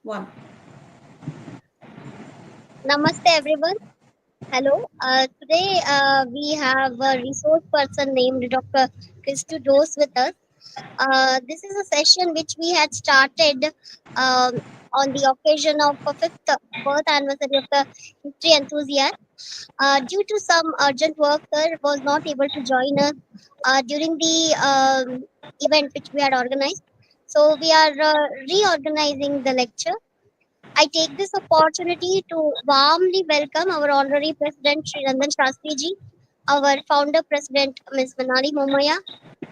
One. Namaste everyone. Hello. Today we have a resource person named Dr. Christhu Doss with us. This is a session which we had started um, on the occasion of the fifth birth anniversary of the history enthusiast. Due to some urgent work, sir was not able to join us during the event which we had organized. So we are reorganizing the lecture. I take this opportunity to warmly welcome our honorary president Sri Randan Shastri ji, our founder president Ms. Manali Momaya,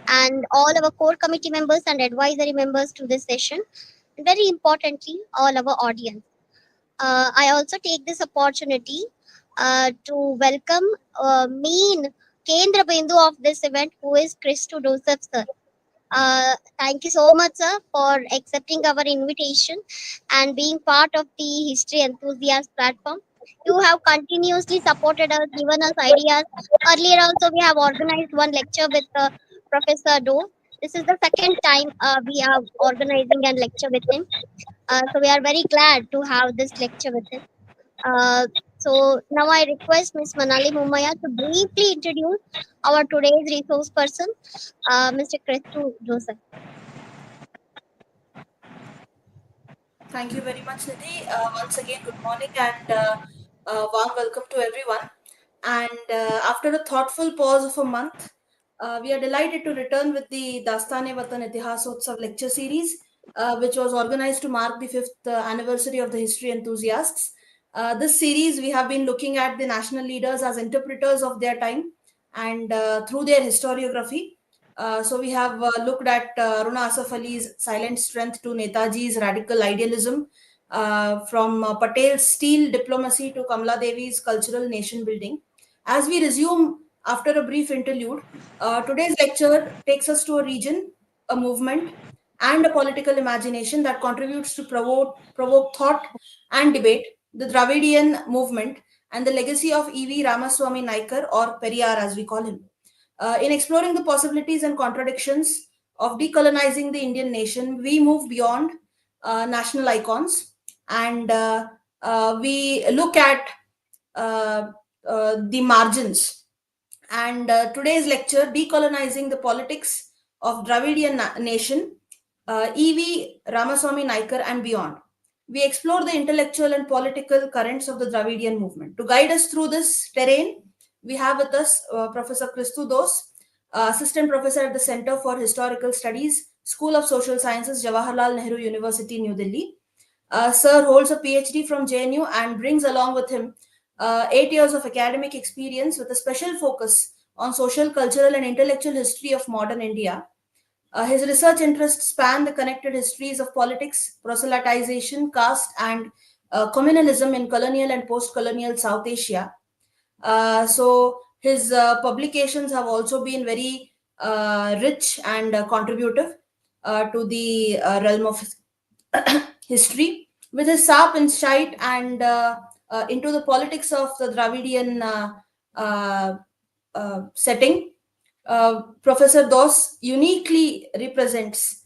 and all our core committee members and advisory members to this session. And very importantly, all our audience. I also take this opportunity to welcome main Kendra Bindu of this event, who is Christhu Doss, sir. Thank you so much, sir, for accepting our invitation and being part of the History Enthusiast platform. You have continuously supported us, given us ideas. Earlier, also, we have organized one lecture with Professor Do. This is the second time we are organizing a lecture with him. So, we are very glad to have this lecture with him. Uh, so, now I request Ms. Manali Mumaya to briefly introduce our today's resource person, Mr. Christhu Doss. Thank you very much, Nidhi. Once again, good morning and warm welcome to everyone. And after a thoughtful pause of a month, we are delighted to return with the Daastaan-e-watan Itihasotsava lecture series, which was organized to mark the fifth anniversary of the history enthusiasts. This series, we have been looking at the national leaders as interpreters of their time and through their historiography. So we have looked at Aruna Asaf Ali's silent strength to Netaji's radical idealism, from Patel's steel diplomacy to Kamala Devi's cultural nation building. As we resume after a brief interlude, today's lecture takes us to a region, a movement, and a political imagination that contributes to provoke thought and debate, the Dravidian movement, and the legacy of E.V. Ramasamy Naicker, or Periyar as we call him. In exploring the possibilities and contradictions of decolonizing the Indian nation, we move beyond national icons and we look at the margins. And today's lecture, Decolonizing the Politics of Dravidian Nation, E.V. Ramasamy Naicker and Beyond. We explore the intellectual and political currents of the Dravidian movement. To guide us through this terrain, we have with us Professor Christhu Doss, Assistant Professor at the Center for Historical Studies, School of Social Sciences, Jawaharlal Nehru University, New Delhi. Sir holds a PhD from JNU and brings along with him 8 years of academic experience with a special focus on social, cultural, and intellectual history of modern India. His research interests span the connected histories of politics, proselytization, caste, and communalism in colonial and post-colonial South Asia. So his publications have also been very rich and contributive to the realm of history. With his sharp insight and into the politics of the Dravidian setting, Professor Doss uniquely represents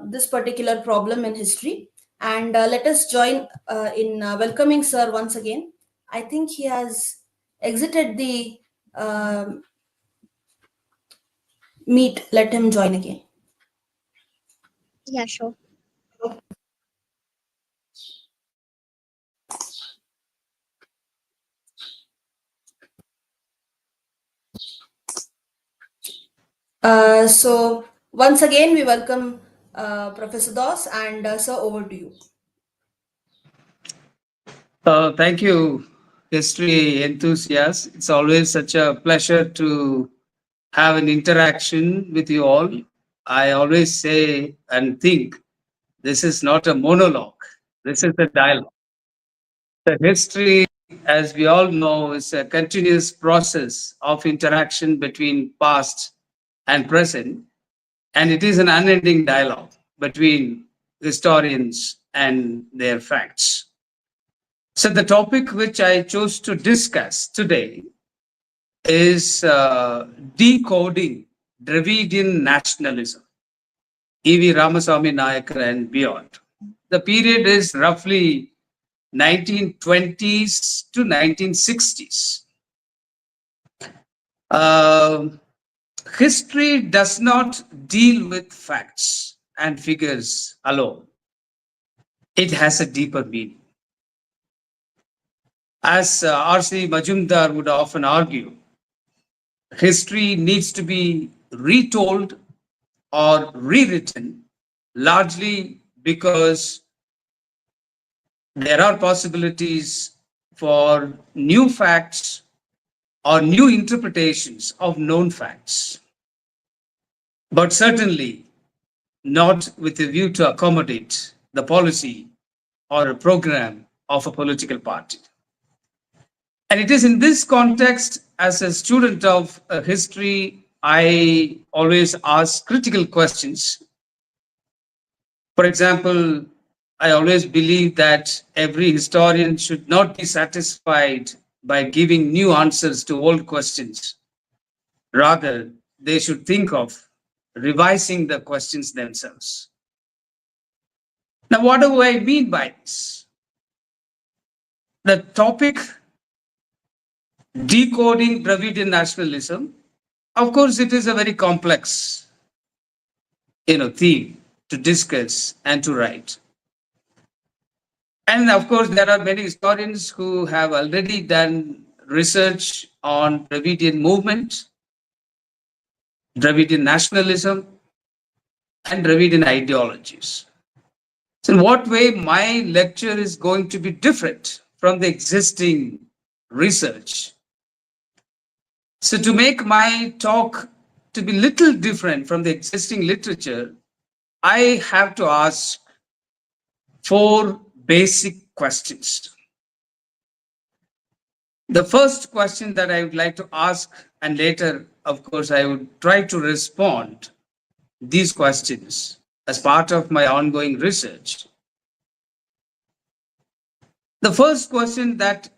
this particular problem in history. And let us join in welcoming Sir once again. I think he has exited the meet. Let him join again. Yeah, sure. So once again, we welcome Professor Doss, and Sir, over to you. Thank you, history enthusiasts. It's always such a pleasure to have an interaction with you all. I always say and think this is not a monologue, this is a dialogue. The history, as we all know, is a continuous process of interaction between past and present, and it is an unending dialogue between historians and their facts. So the topic which I chose to discuss today is decoding Dravidian nationalism, E.V. Ramasamy Naicker and Beyond. The period is roughly 1920s to 1960s. History does not deal with facts and figures alone. It has a deeper meaning. As R.C. Majumdar would often argue, history needs to be retold or rewritten largely because there are possibilities for new facts or new interpretations of known facts, but certainly not with a view to accommodate the policy or a program of a political party. And it is in this context, as a student of history, I always ask critical questions. For example, I always believe that every historian should not be satisfied by giving new answers to old questions. Rather, they should think of revising the questions themselves. Now, what do I mean by this? The topic decoding Dravidian nationalism, of course, it is a very complex, theme to discuss and to write. And of course, there are many historians who have already done research on Dravidian movement, Dravidian nationalism, and Dravidian ideologies. So in what way my lecture is going to be different from the existing research? So to make my talk to be little different from the existing literature, I have to ask 4 basic questions. The first question that I would like to ask, and later, of course, I would try to respond these questions as part of my ongoing research. The first question that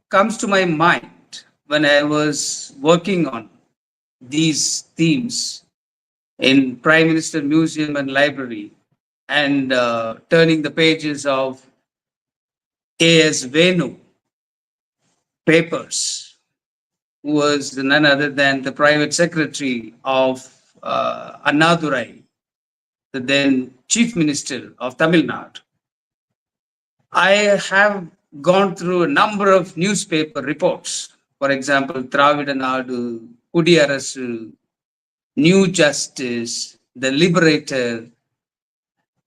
comes to my mind when I was working on these themes in Prime Minister Museum and Library and turning the pages of A.S. Venu papers, who was none other than the private secretary of Annadurai, the then chief minister of Tamil Nadu. I have gone through a number of newspaper reports. For example, Dravidian Nadu, Kudiyarasu, New Justice, The Liberator,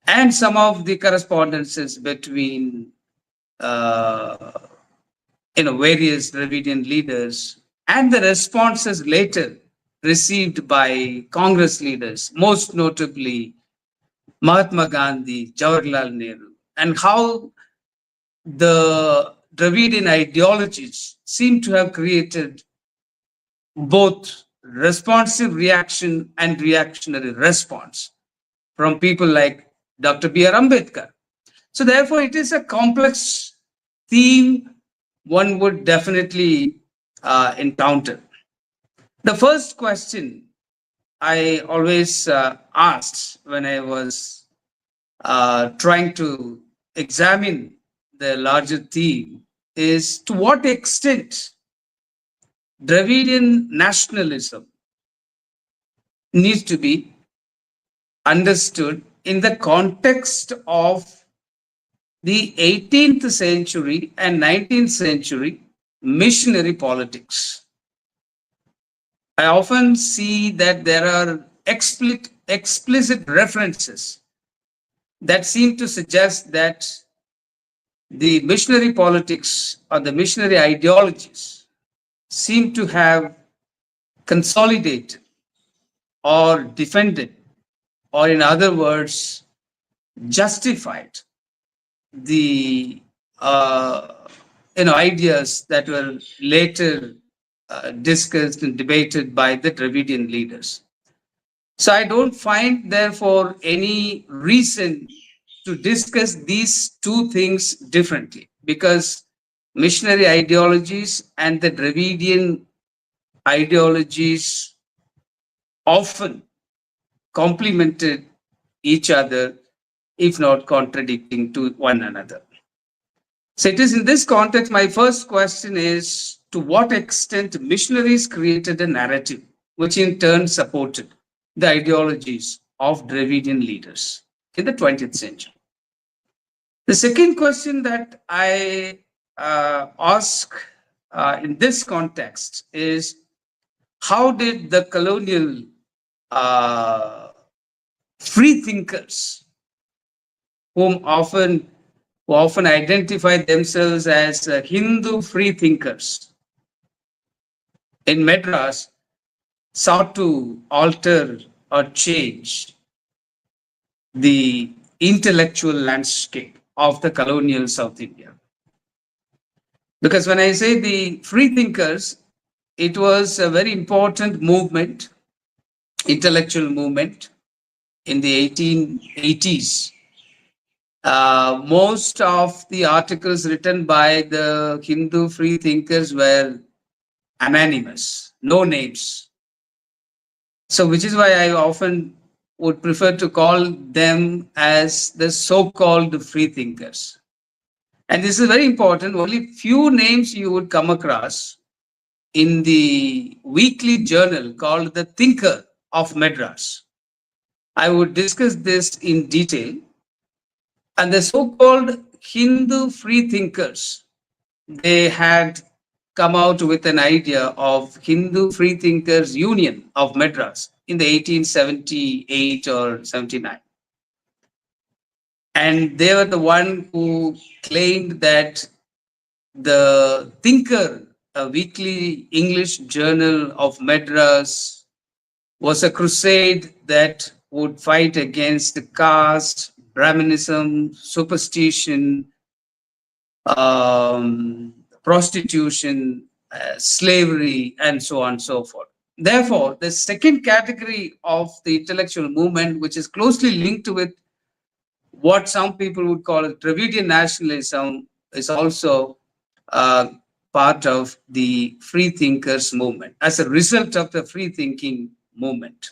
and some of the correspondences between various Dravidian leaders and the responses later received by Congress leaders, most notably Mahatma Gandhi, Jawaharlal Nehru, and how the Dravidian ideologies seem to have created both responsive reaction and reactionary response from people like Dr. B.R. Ambedkar. So therefore, it is a complex theme one would definitely encounter. The first question I always asked when I was trying to examine the larger theme is, to what extent Dravidian nationalism needs to be understood in the context of the 18th century and 19th century missionary politics. I often see that there are explicit references that seem to suggest that the missionary politics or the missionary ideologies seem to have consolidated or defended, or in other words, justified the ideas that were later discussed and debated by the Dravidian leaders. So I don't find, therefore, any reason to discuss these two things differently, because missionary ideologies and the Dravidian ideologies often complemented each other if not contradicting to one another. So it is in this context, my first question is, to what extent missionaries created a narrative which in turn supported the ideologies of Dravidian leaders in the 20th century? The second question that I ask in this context is, how did the colonial uh, free thinkers, who often identify themselves as Hindu free thinkers in Madras, sought to alter or change the intellectual landscape of the colonial South India? Because when I say the free thinkers, it was a very important movement, intellectual movement in the 1880s. Most of the articles written by the Hindu free thinkers were anonymous, no names. So, which is why I often would prefer to call them as the so-called free thinkers. And this is very important. Only few names you would come across in the weekly journal called The Thinker of Madras. I would discuss this in detail. And the so-called Hindu free thinkers, they had come out with an idea of Hindu Free Thinkers Union of Madras in the 1878 or 79. And they were the one who claimed that the Thinker, a weekly English journal of Madras, was a crusade that would fight against the caste, Brahminism, superstition, prostitution, slavery, and so on and so forth. Therefore, the second category of the intellectual movement, which is closely linked with what some people would call Dravidian nationalism, is also part of the free thinkers movement as a result of the free thinking movement.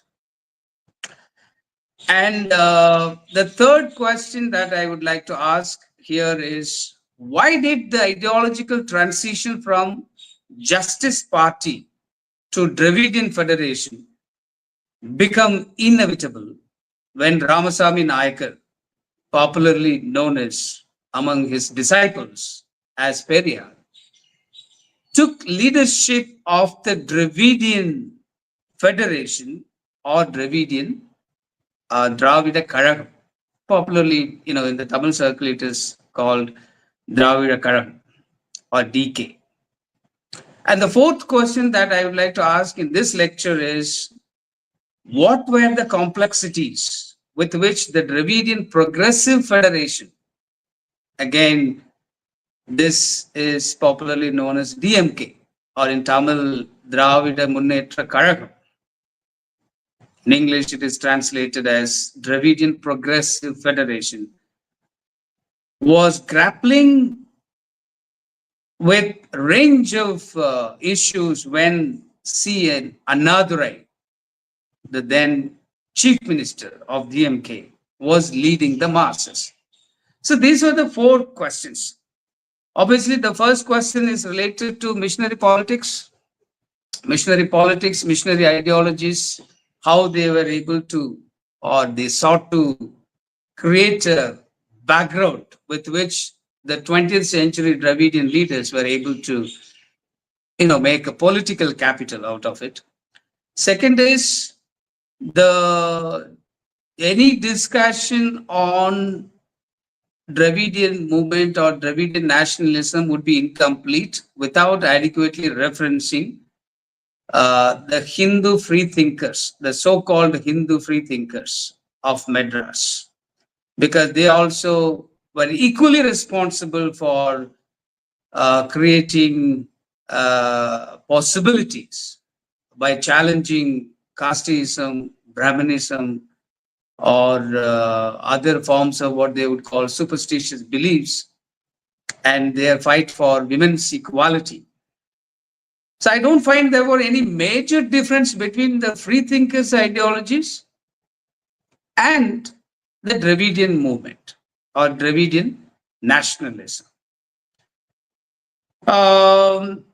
And the third question that I would like to ask here is, why did the ideological transition from Justice Party to Dravidian Federation become inevitable when Ramasamy Naicker, popularly known as among his disciples as Periyar, took leadership of the Dravidian Federation or Dravidian Dravida Kazhagam? Popularly, in the Tamil circle, it is called Dravida Kazhagam or DK. And the fourth question that I would like to ask in this lecture is, what were the complexities with which the Dravidian Progressive Federation, again, this is popularly known as DMK, or in Tamil, Dravida Munnetra Kazhagam. In English, it is translated as Dravidian Progressive Federation, was grappling with a range of issues when C.N. Annadurai, the then chief minister of DMK, was leading the masses. So these were the four questions. Obviously, the first question is related to missionary politics, missionary ideologies, how they were able to, or they sought to create a background with which the 20th century Dravidian leaders were able to, make a political capital out of it. Second is any discussion on Dravidian movement or Dravidian nationalism would be incomplete without adequately referencing the Hindu free thinkers, the so-called Hindu free thinkers of Madras, because they also were equally responsible for creating possibilities by challenging casteism, Brahminism, or other forms of what they would call superstitious beliefs, and their fight for women's equality. So I don't find there were any major difference between the free thinkers' ideologies and the Dravidian movement or Dravidian nationalism? Um,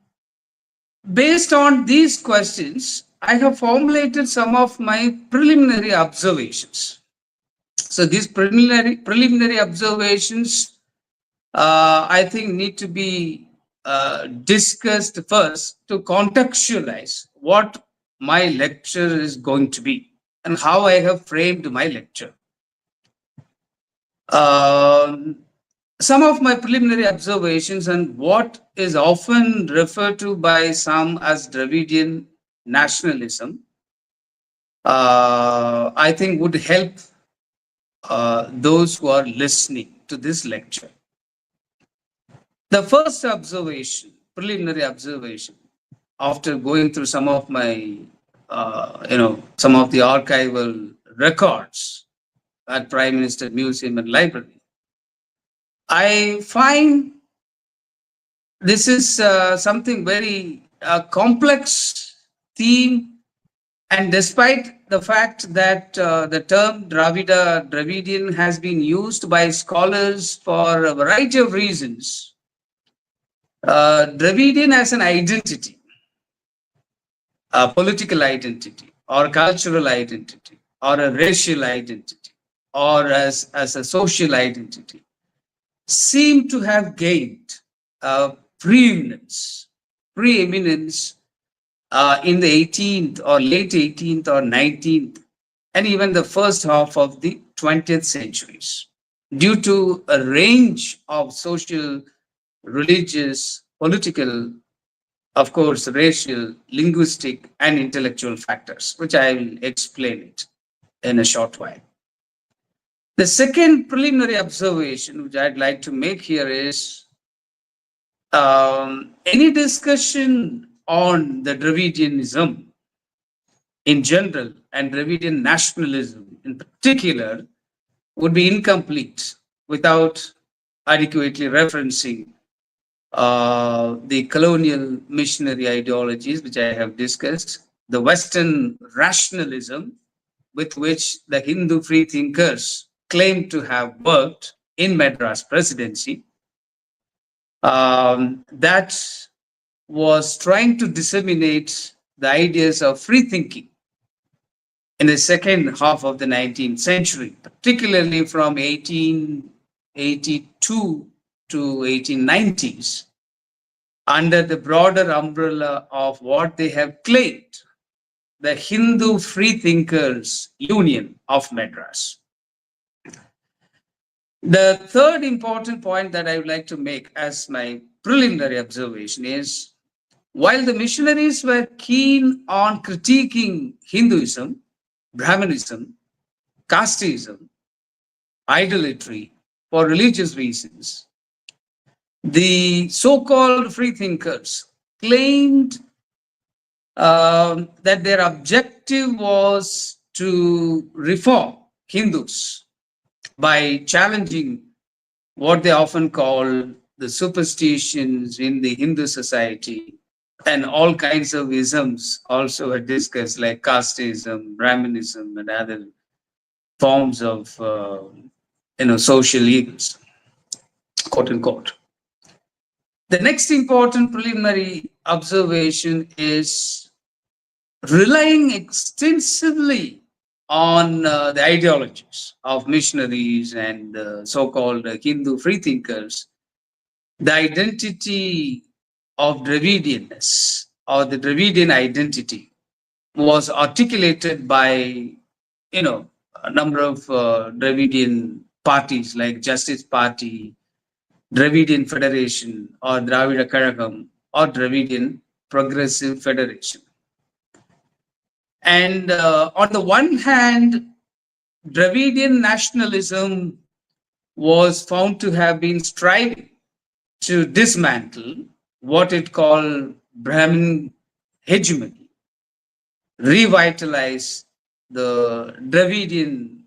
Based on these questions, I have formulated some of my preliminary observations. So these preliminary observations, I think, need to be discussed first to contextualize what my lecture is going to be and how I have framed my lecture. Um, some of my preliminary observations and what is often referred to by some as Dravidian nationalism, I think would help those who are listening to this lecture. The first observation, preliminary observation, after going through some of my, some of the archival records at Prime Minister Museum and Library, I find this is something very complex theme, and despite the fact that the term Dravidian has been used by scholars for a variety of reasons, Dravidian as an identity, a political identity, or cultural identity, or a racial identity, or as a social identity, seem to have gained preeminence in the 18th or late 18th or 19th, and even the first half of the 20th centuries, due to a range of social, religious, political, of course, racial, linguistic, and intellectual factors, which I will explain it in a short while. The second preliminary observation which I'd like to make here is any discussion on the Dravidianism in general and Dravidian nationalism in particular would be incomplete without adequately referencing the colonial missionary ideologies, which I have discussed, the Western rationalism with which the Hindu freethinkers claim to have worked in Madras presidency, that was trying to disseminate the ideas of free thinking in the second half of the 19th century, particularly from 1882 to 1890s, under the broader umbrella of what they have claimed, the Hindu Freethinkers Union of Madras. The third important point that I would like to make as my preliminary observation is, while the missionaries were keen on critiquing Hinduism, Brahmanism, casteism, idolatry for religious reasons, the so-called freethinkers claimed that their objective was to reform Hindus by challenging what they often call the superstitions in the Hindu society, and all kinds of isms also are discussed, like casteism, Brahmanism, and other forms of social evils, quote unquote. The next important preliminary observation is relying extensively on the ideologies of missionaries and so-called Hindu freethinkers. The identity of Dravidianness or the Dravidian identity was articulated by, a number of Dravidian parties like Justice Party, Dravidian Federation, or Dravida Kazhagam, or Dravidian Progressive Federation. And on the one hand, Dravidian nationalism was found to have been striving to dismantle what it called Brahmin hegemony, revitalize the Dravidian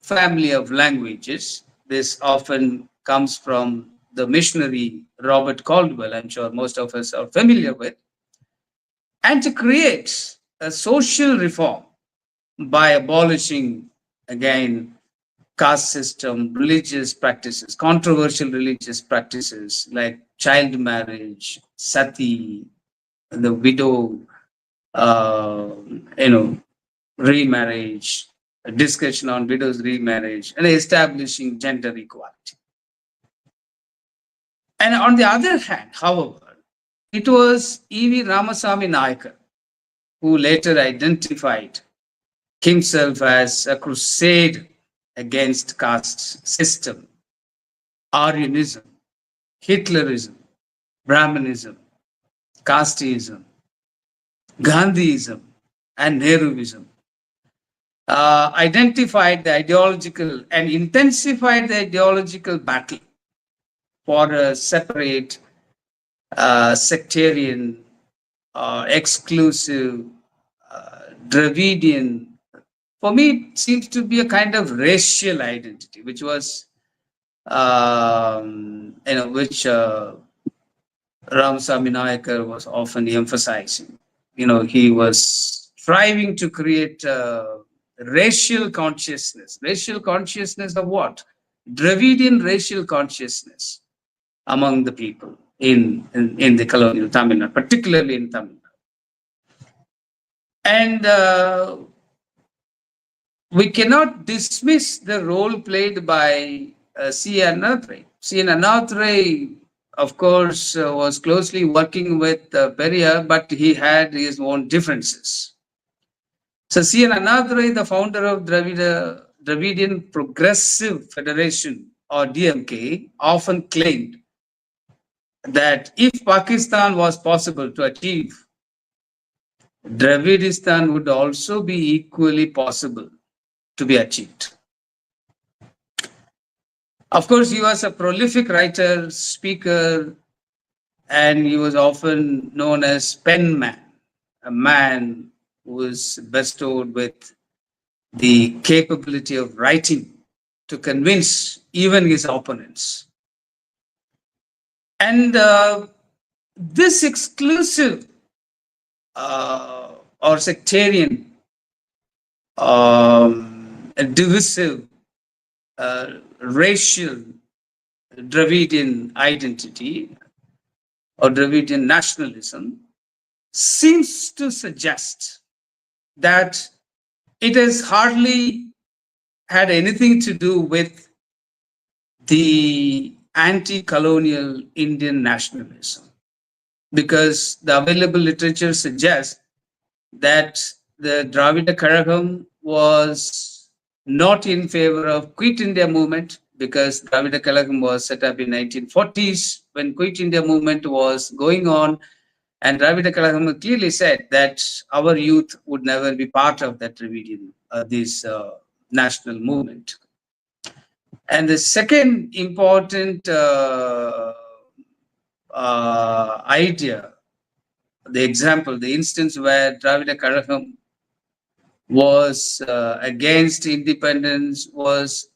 family of languages. This often comes from the missionary Robert Caldwell, I'm sure most of us are familiar with, and to create a social reform by abolishing, again, caste system, religious practices, controversial religious practices like child marriage, sati, the widow, uh, you know, remarriage, a discussion on widows' remarriage, and establishing gender equality. And on the other hand, however, it was E.V. Ramasamy Naicker who later identified himself as a crusade against caste system, Aryanism, Hitlerism, Brahmanism, casteism, Gandhiism, and Nehruism. Identified the ideological and intensified the ideological battle for a separate, sectarian, exclusive, Dravidian. For me, it seems to be a kind of racial identity, which was, which Ramasamy Naicker was often emphasizing. He was striving to create racial consciousness. Racial consciousness of what? Dravidian racial consciousness among the people in the colonial Tamil Nadu, particularly in Tamil Nadu. And we cannot dismiss the role played by C. Annadurai. C. Annadurai, of course, was closely working with Periyar, but he had his own differences. So C. Annadurai, the founder of Dravidian Progressive Federation, or DMK, often claimed that if Pakistan was possible to achieve, Dravidistan would also be equally possible to be achieved. Of course, he was a prolific writer, speaker, and he was often known as pen man, a man who was bestowed with the capability of writing to convince even his opponents. And this exclusive or sectarian, divisive, racial Dravidian identity or Dravidian nationalism seems to suggest that it has hardly had anything to do with the anti-colonial Indian nationalism, because the available literature suggests that the Dravida Kazhagam was not in favor of Quit India movement, because Dravida Kazhagam was set up in 1940s when Quit India movement was going on, and Dravida Kazhagam clearly said that our youth would never be part of that Dravidian, this national movement. And the second important idea, the example, the instance where Dravida Kazhagam was against independence was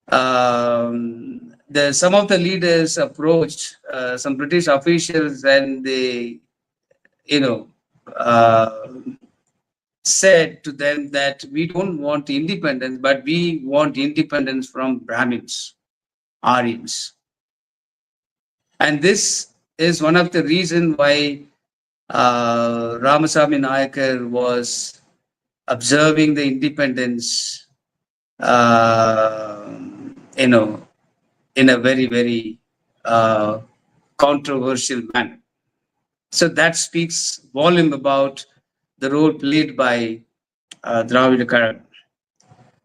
some of the leaders approached some British officials, and they, said to them that we don't want independence, but we want independence from Brahmins, Aryans. And this is one of the reasons why Ramasamy Naicker was observing the independence, in a very, very controversial manner. So that speaks volume about the role played by Dravida Kazhagam.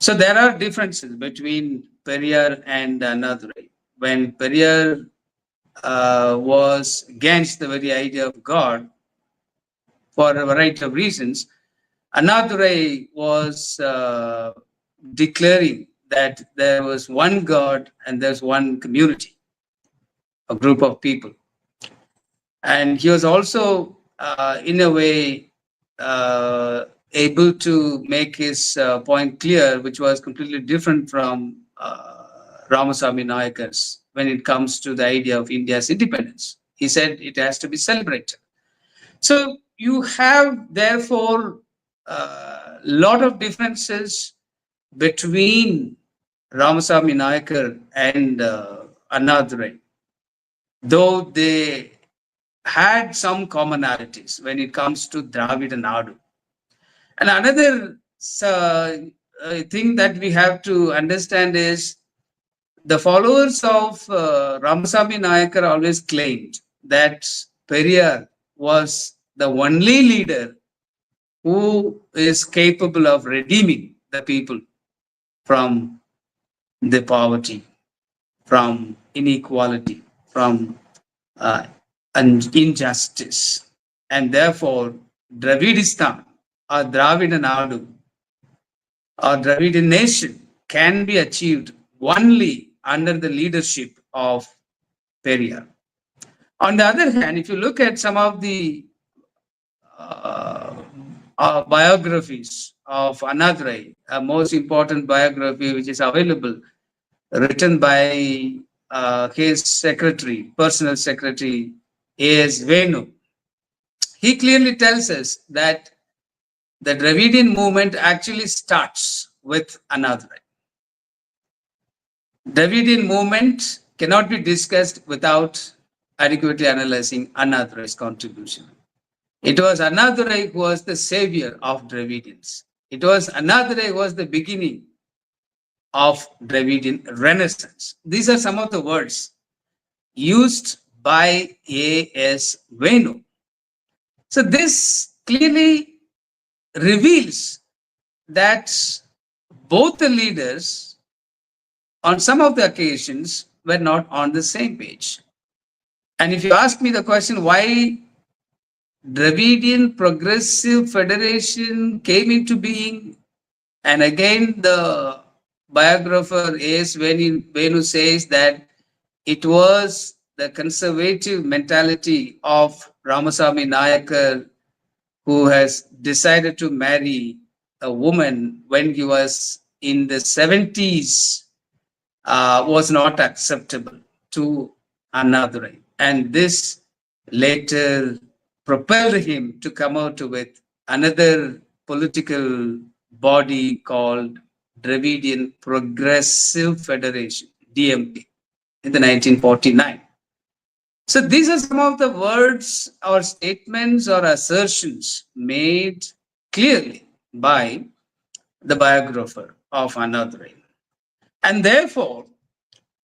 So there are differences between Periyar and Annadurai. When Periyar was against the very idea of God for a variety of reasons, Annadurai was declaring that there was one God and there's one community, a group of people. And he was also, in a way, able to make his point clear, which was completely different from Ramasamy Naicker's when it comes to the idea of India's independence. He said it has to be celebrated. So you have, therefore, a lot of differences between Ramasamy Naicker and Annadurai, though they had some commonalities when it comes to Dravidian Nadu. And another thing that we have to understand is the followers of Ramasamy Naicker always claimed that Periyar was the only leader who is capable of redeeming the people from the poverty, from inequality, from injustice. And therefore, Dravidistan or Dravidian Nadu or Dravidian nation can be achieved only under the leadership of Periyar. On the other hand, if you look at some of the biographies of Annadurai, a most important biography which is available, written by his secretary, personal secretary, A.S. Venu, he clearly tells us that the Dravidian movement actually starts with Annadurai. Dravidian movement cannot be discussed without adequately analyzing Annadurai's contribution. It was Annadurai who was the savior of Dravidians. It was Annadurai who was the beginning of Dravidian Renaissance. These are some of the words used by A.S. Venu. So this clearly reveals that both the leaders on some of the occasions were not on the same page. And if you ask me the question why Dravidian Progressive Federation came into being, and again the biographer A.S. Venu says that it was the conservative mentality of Ramasamy Naicker, who has decided to marry a woman when he was in the 70s, was not acceptable to Annadurai. And this later propelled him to come out with another political body called Dravidian Progressive Federation, DMP, in the 1949. So these are some of the words or statements or assertions made clearly by the biographer of Annadurai. And therefore,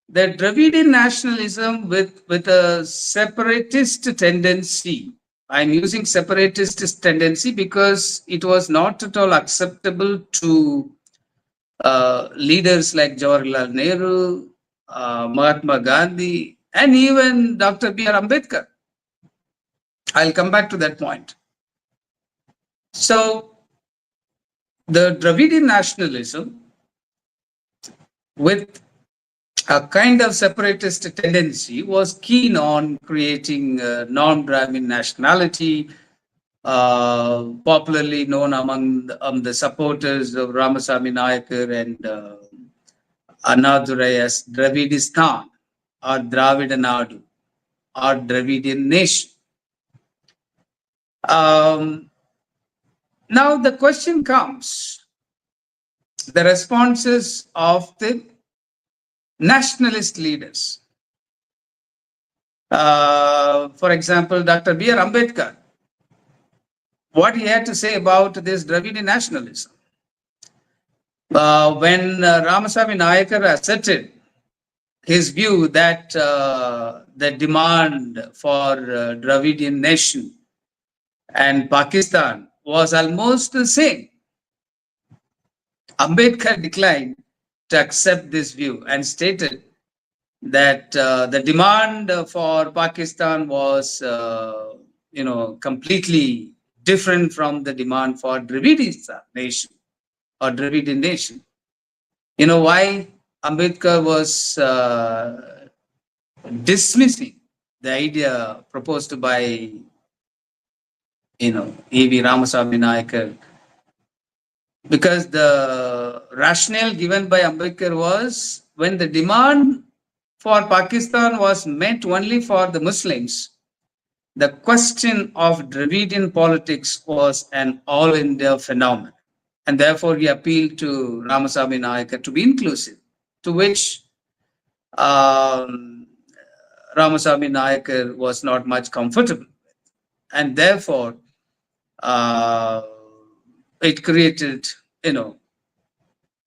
the Dravidian nationalism with a separatist tendency, I'm using separatist tendency because it was not at all acceptable to leaders like Jawaharlal Nehru, Mahatma Gandhi, and even Dr. B.R. Ambedkar. I'll come back to that point. So, the Dravidian nationalism with a kind of separatist tendency was keen on creating non-Brahmin nationality, popularly known among the supporters of Ramasamy Naicker and Annadurai as Dravidistan or Dravidian Nadu or Dravidian Nation. Now the question comes, the responses of the nationalist leaders. For example, Dr. B.R. Ambedkar, what he had to say about this Dravidian nationalism. When Ramasamy Naicker asserted his view that the demand for Dravidian nation and Pakistan was almost the same, Ambedkar declined to accept this view and stated that the demand for Pakistan was, completely different from the demand for Dravidian nation or Dravidian nation. You know why Ambedkar was dismissing the idea proposed by, E.V. Ramasamy Naicker? Because the rationale given by Ambedkar was when the demand for Pakistan was meant only for the Muslims, the question of Dravidian politics was an all-India phenomenon. And therefore, he appealed to Ramasamy Naicker to be inclusive, to which um, Ramasamy Naicker was not much comfortable. And therefore, uh, it created,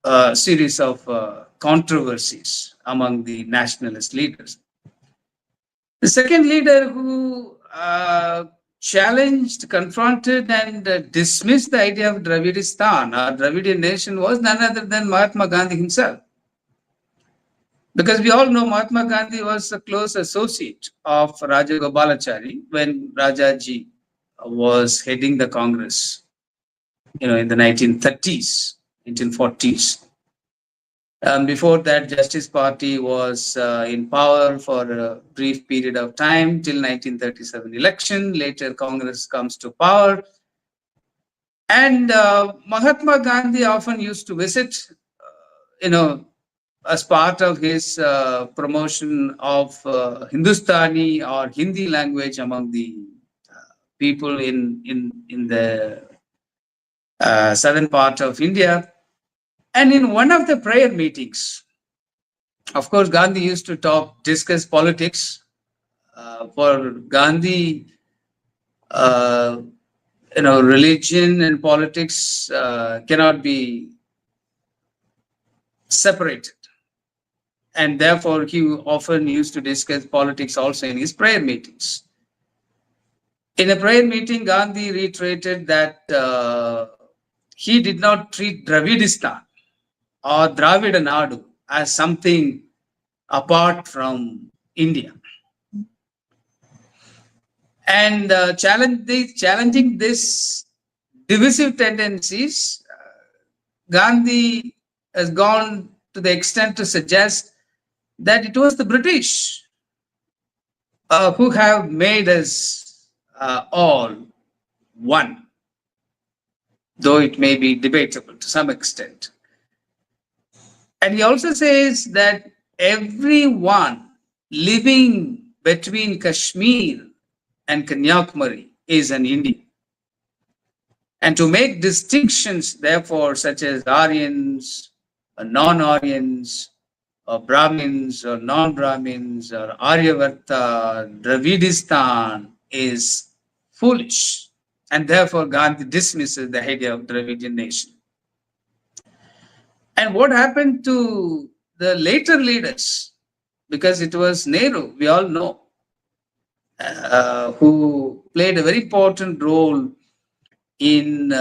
a series of controversies among the nationalist leaders. The second leader who challenged, confronted, and dismissed the idea of Dravidistan or Dravidian nation was none other than Mahatma Gandhi himself. Because we all know Mahatma Gandhi was a close associate of Raja Gopalachari when Rajaji was heading the Congress, in the 1930s, 1940s. Before that, Justice Party was in power for a brief period of time till 1937 election. Later, Congress comes to power. And Mahatma Gandhi often used to visit, as part of his promotion of Hindustani or Hindi language among the people in the southern part of India. And in one of the prayer meetings, of course, Gandhi used to discuss politics. For Gandhi, religion and politics cannot be separated. And therefore, he often used to discuss politics also in his prayer meetings. In a prayer meeting, Gandhi reiterated that he did not treat Dravidistan or Dravida Nadu as something apart from India. And challenging this divisive tendencies, Gandhi has gone to the extent to suggest that it was the British who have made us all one, though it may be debatable to some extent. And he also says that everyone living between Kashmir and Kanyakumari is an Indian. And to make distinctions, therefore, such as Aryans, or non-Aryans, or Brahmins, or non-Brahmins, or Aryavarta, Dravidistan is foolish. And therefore, Gandhi dismisses the idea of Dravidian nation. And what happened to the later leaders? Because it was Nehru, we all know, who played a very important role in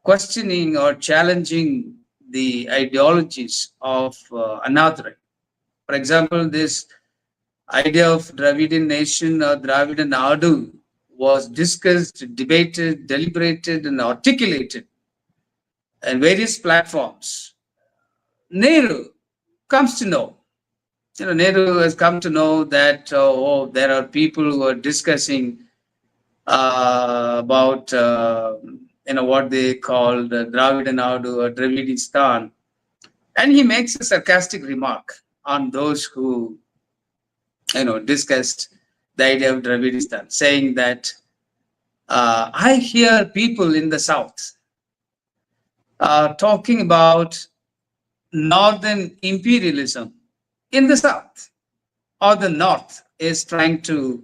questioning or challenging the ideologies of Anadrai. For example, this idea of Dravidian nation or Dravidian Nadu was discussed, debated, deliberated, and articulated in various platforms. Nehru comes to know. Nehru has come to know that there are people who are discussing about what they call the Dravida Nadu or Dravidistan, and he makes a sarcastic remark on those who discussed the idea of Dravidistan, saying that I hear people in the south talking about northern imperialism in the south, or the north is trying to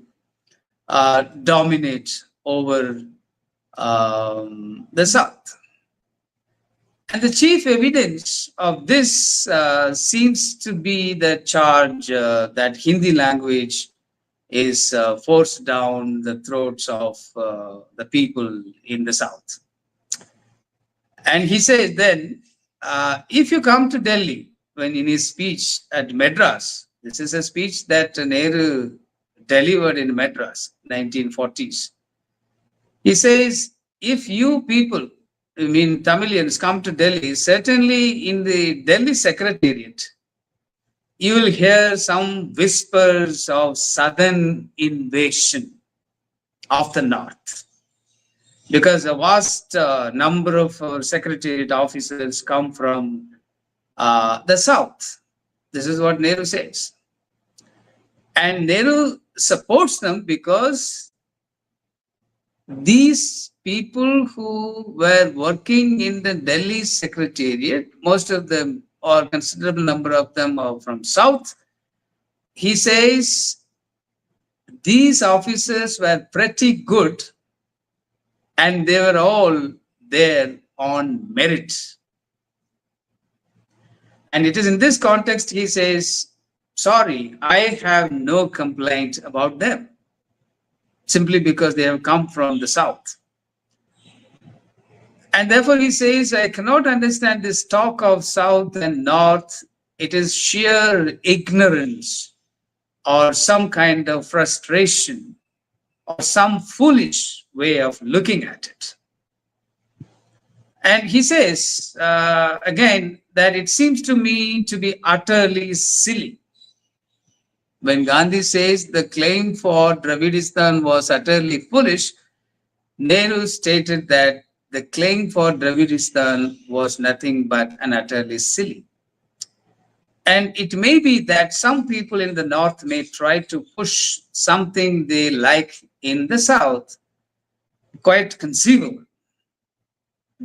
dominate over the south. And the chief evidence of this seems to be the charge that Hindi language is forced down the throats of the people in the south. And he says then, if you come to Delhi, when in his speech at Madras, this is a speech that Nehru delivered in Madras, 1940s. He says, if you people, Tamilians, come to Delhi, certainly in the Delhi Secretariat, you will hear some whispers of southern invasion of the north. Because a vast number of Secretariat officers come from the south. This is what Nehru says. And Nehru supports them because these people who were working in the Delhi Secretariat, most of them or considerable number of them are from South. He says these officers were pretty good and they were all there on merit. And it is in this context he says, sorry, I have no complaint about them, simply because they have come from the South. And therefore he says, I cannot understand this talk of South and North. It is sheer ignorance or some kind of frustration or some foolish way of looking at it. And he says, again, that it seems to me to be utterly silly. When Gandhi says the claim for Dravidistan was utterly foolish, Nehru stated that the claim for Dravidistan was nothing but an utterly silly. And it may be that some people in the North may try to push something they like in the South, quite conceivable,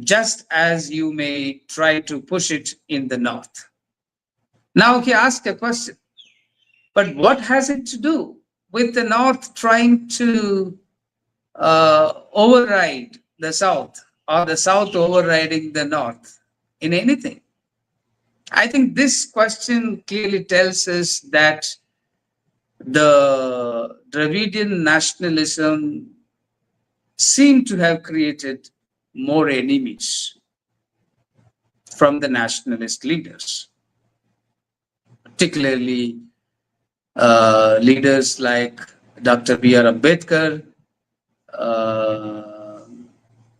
just as you may try to push it in the North. Now he asked a question, but what has it to do with the North trying to override the South or the South overriding the North in anything? I think this question clearly tells us that the Dravidian nationalism seemed to have created more enemies from the nationalist leaders, particularly leaders like Dr. B.R. Ambedkar,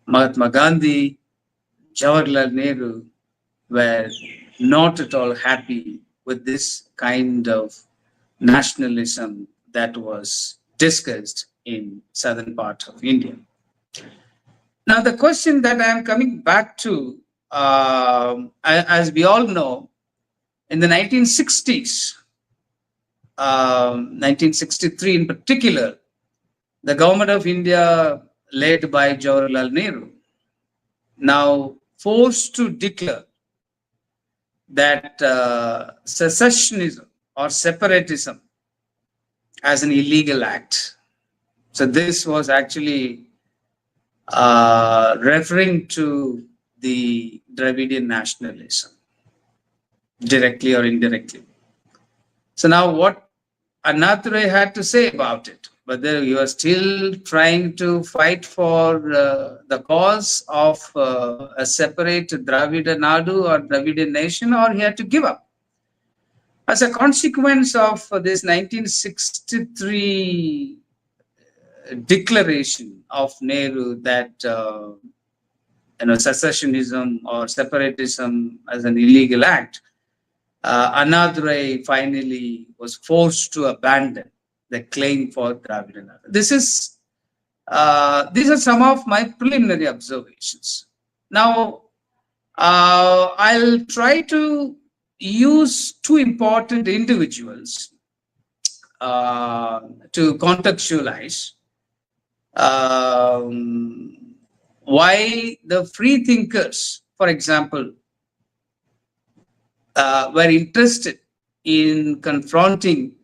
Mahatma Gandhi, Jawaharlal Nehru were not at all happy with this kind of nationalism that was discussed in southern part of India. Now, the question that I am coming back to, as we all know, in the 1960s, 1963 in particular, the government of India, led by Jawaharlal Nehru, now forced to declare that secessionism or separatism as an illegal act. So this was actually referring to the Dravidian nationalism, directly or indirectly. So now what Annadurai had to say about it, whether you are still trying to fight for the cause of a separate Dravida Nadu or Dravidian nation, or he had to give up. As a consequence of this 1963 declaration of Nehru that secessionism or separatism as an illegal act, Annadurai finally was forced to abandon the claim for Dravidian Nadu. These are some of my preliminary observations. Now, I'll try to use two important individuals to contextualize why the free thinkers, for example, were interested in confronting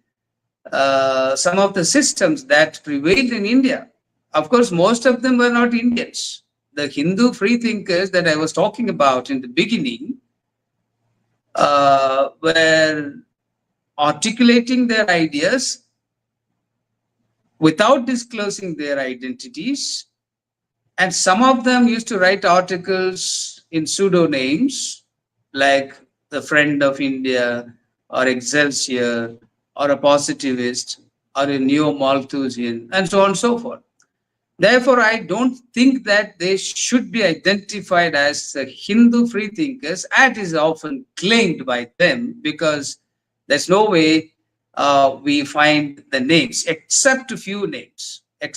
some of the systems that prevailed in India. Of course, most of them were not Indians. The Hindu free thinkers that I was talking about in the beginning were articulating their ideas without disclosing their identities. And some of them used to write articles in pseudonames like the Friend of India or Excelsior or a positivist or a neo-Malthusian and so on and so forth. Therefore, I don't think that they should be identified as Hindu free thinkers, as is often claimed by them, because there's no way we find the names, except a few names. And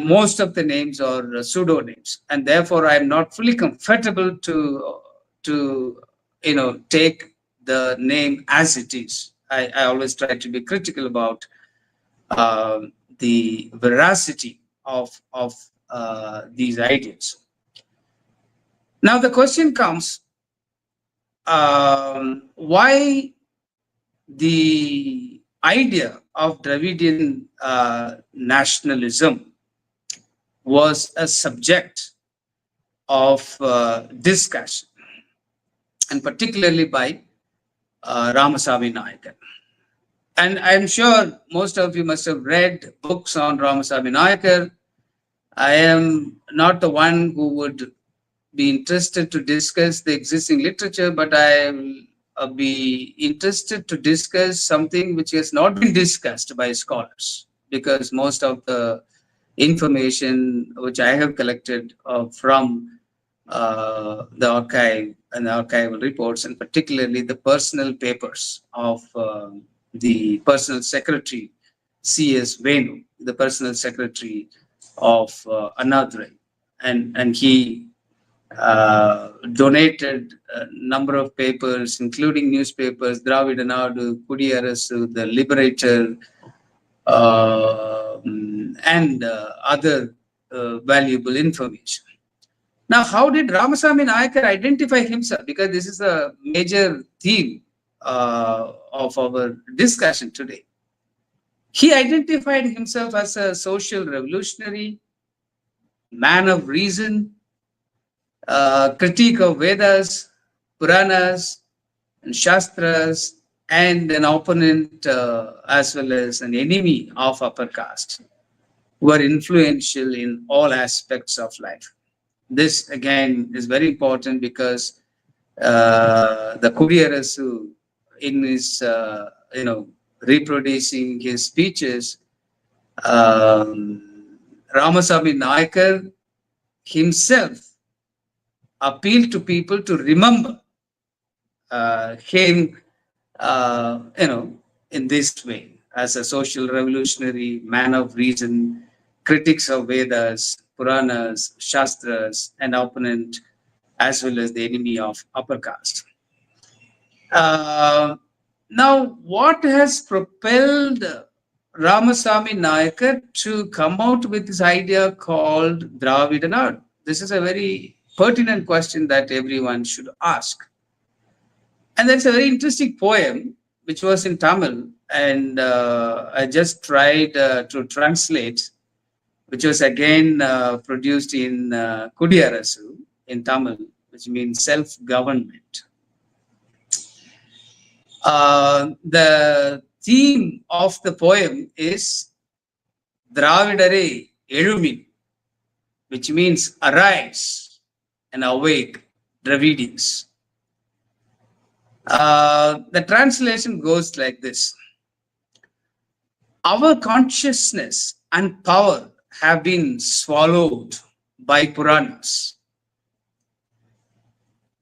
most of the names are pseudonyms, and therefore I'm not fully comfortable to take the name as it is. I always try to be critical about the veracity of these ideas. Now the question comes, why the idea of Dravidian nationalism was a subject of discussion, and particularly by Ramasamy Naicker. And I'm sure most of you must have read books on Ramasamy Naicker. I am not the one who would be interested to discuss the existing literature, but I will be interested to discuss something which has not been discussed by scholars, because most of the information which I have collected from the archive and the archival reports, and particularly the personal papers of the personal secretary, C.S. Venu, the personal secretary of Anadrai. And he donated a number of papers, including newspapers, Dravida Nadu, Kudiyarasu, The Liberator, and other valuable information. Now, how did Ramasamy Naicker identify himself? Because this is a major theme of our discussion today. He identified himself as a social revolutionary, man of reason, critique of Vedas, Puranas, and Shastras, and an opponent as well as an enemy of upper caste, who were influential in all aspects of life. This again is very important because the Kudiyarasu, in his reproducing his speeches, Ramasamy Naicker himself appealed to people to remember him, in this way, as a social revolutionary, man of reason, critics of Vedas, Puranas, Shastras, and opponent, as well as the enemy of upper caste. Now, what has propelled Ramasamy Naicker to come out with this idea called Dravidian Nation? This is a very pertinent question that everyone should ask. And that's a very interesting poem, which was in Tamil, and I just tried to translate, which was again produced in Kudiyarasu in Tamil, which means self-government. The theme of the poem is Dravidare Elumin, which means arise and awake, Dravidians. The translation goes like this: our consciousness and power have been swallowed by Puranas.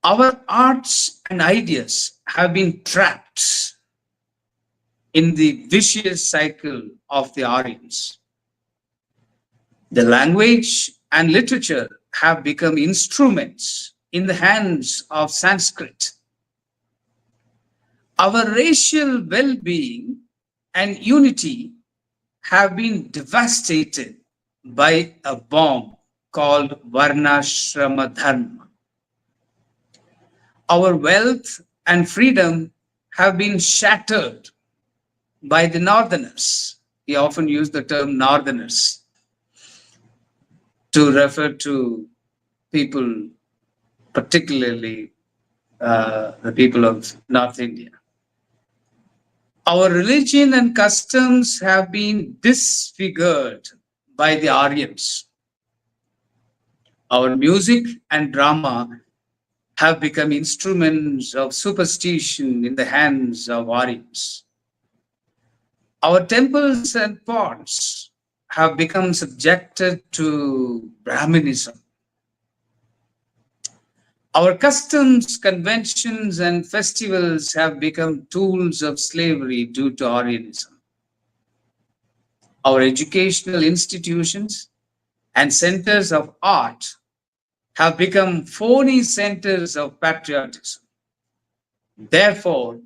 Our arts and ideas have been trapped in the vicious cycle of the Aryans. The language and literature have become instruments in the hands of Sanskrit. Our racial well-being and unity have been devastated by a bomb called Varnashrama Dharma. Our wealth and freedom have been shattered by the Northerners. We often use the term Northerners to refer to people, particularly the people of North India. Our religion and customs have been disfigured by the Aryans. Our music and drama have become instruments of superstition in the hands of Aryans. Our temples and ponds have become subjected to Brahminism. Our customs, conventions, and festivals have become tools of slavery due to Aryanism. Our educational institutions and centers of art have become phony centers of patriotism. Therefore,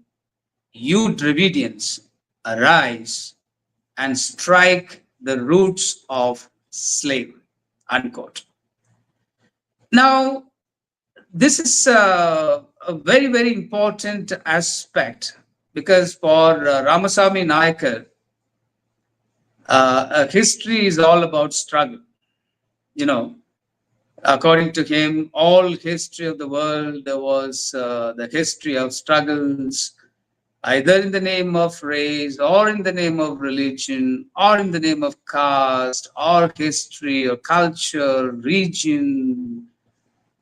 you Dravidians, arise and strike the roots of slavery, unquote. Now, this is a very, very important aspect, because for Ramasamy Naicker, history is all about struggle. You know, according to him, all history of the world was the history of struggles, either in the name of race or in the name of religion or in the name of caste or history or culture, region,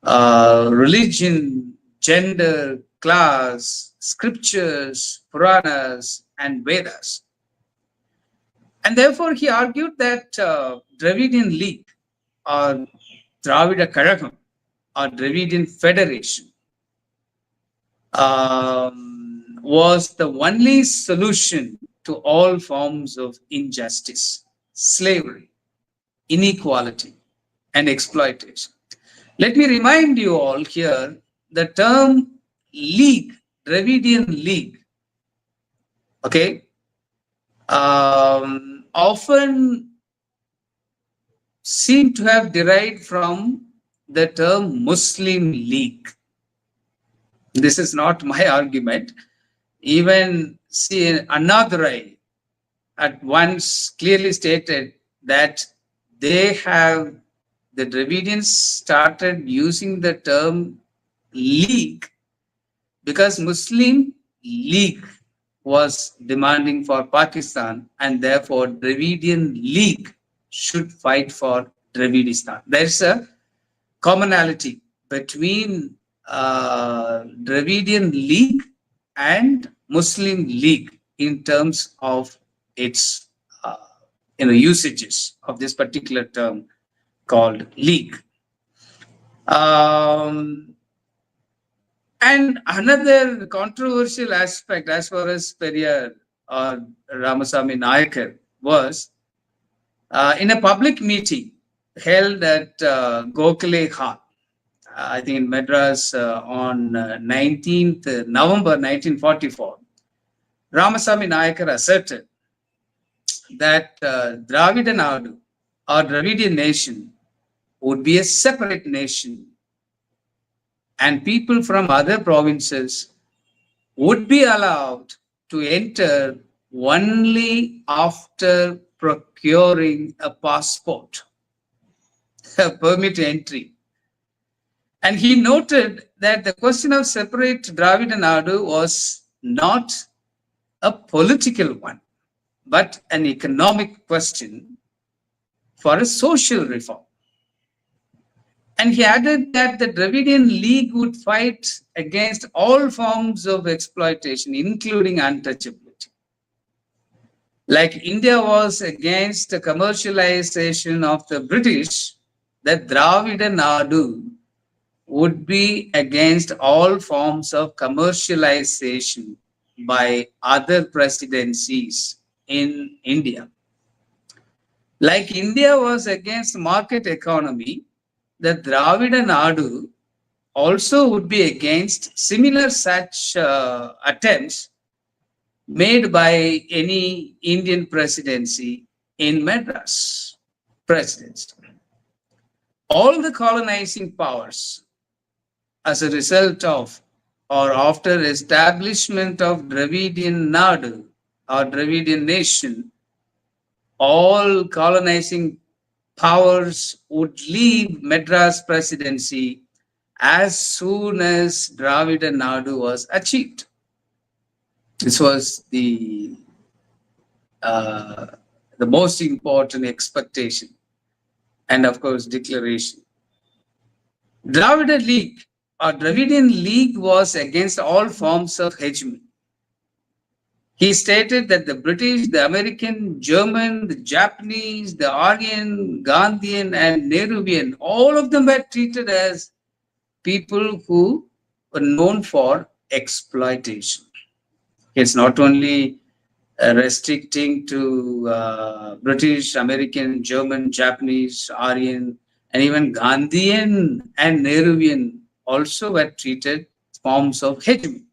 religion, gender, class, scriptures, Puranas, and Vedas. And therefore, he argued that Dravidian League or Dravida Kazhagam or Dravidian Federation was the only solution to all forms of injustice, slavery, inequality, and exploitation. Let me remind you all here, the term league, Dravidian League, okay, often seem to have derived from the term Muslim League. This is not my argument. Even see, Annadurai at once clearly stated that the Dravidians started using the term league because Muslim League was demanding for Pakistan, and therefore Dravidian League should fight for Dravidistan. There's a commonality between Dravidian League and Muslim League in terms of its usages of this particular term called league. And another controversial aspect as far as Periyar or Ramasamy Naicker was in a public meeting held at Gokhale Hall, I think in Madras on 19th November 1944, Ramasamy Naicker asserted that Dravidian Nadu or Dravidian Nation would be a separate nation, and people from other provinces would be allowed to enter only after procuring a passport, a permit entry. And he noted that the question of separate Dravidian Nadu was not a political one, but an economic question for a social reform. And he added that the Dravidian League would fight against all forms of exploitation, including untouchability. Like India was against the commercialization of the British, the Dravidian Nadu would be against all forms of commercialization by other presidencies in India. Like India was against market economy, the Dravidian Nadu also would be against similar such attempts made by any Indian presidency in Madras presidency. All the colonizing powers, as a result of or after establishment of Dravidian Nadu or Dravidian Nation, all colonizing powers would leave Madras presidency as soon as Dravidian Nadu was achieved. This was the most important expectation and, of course, declaration. Dravidian League or Dravidian League was against all forms of hegemony. He stated that the British, the American, German, the Japanese, the Aryan, Gandhian, and Nehruvian, all of them were treated as people who were known for exploitation. It's not only restricting to British, American, German, Japanese, Aryan, and even Gandhian and Nehruvian also were treated forms of hegemony.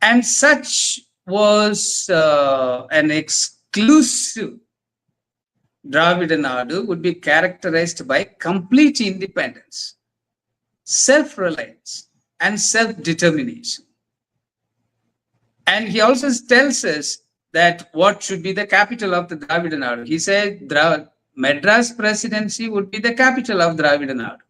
And such was an exclusive Dravidian Nadu would be characterized by complete independence, self-reliance, and self-determination. And he also tells us that what should be the capital of the Dravidian Nadu. He said Madras presidency would be the capital of Dravidian Nadu.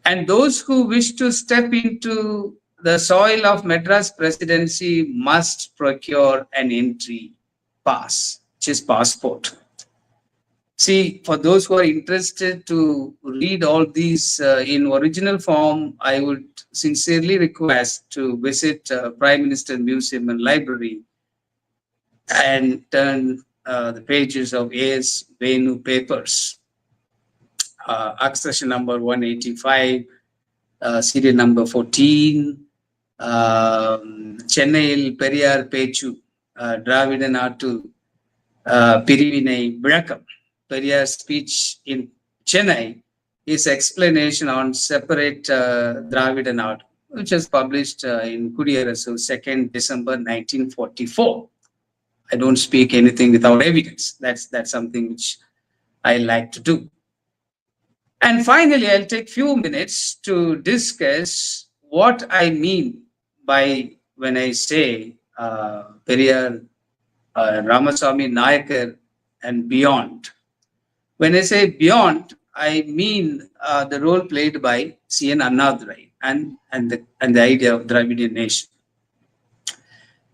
And those who wish to step into the soil of Madras presidency must procure an entry pass, which is passport. See, for those who are interested to read all these in original form, I would sincerely request to visit Prime Minister Museum and Library and turn the pages of A.S. Venu papers, accession number 185, serial number 14, Chennai Periyar Pechu, Dravidian Natu Pirivinai Vilakam. Periyar's speech in Chennai is explanation on separate Dravidian Nadu, which was published in Kudiyarasu 2nd December 1944. I don't speak anything without evidence. That's something which I like to do. And finally, I'll take few minutes to discuss what I mean by when I say Periyar, Ramasamy Naicker and Beyond. When I say beyond, I mean the role played by C.N. Annadurai and the idea of Dravidian nation.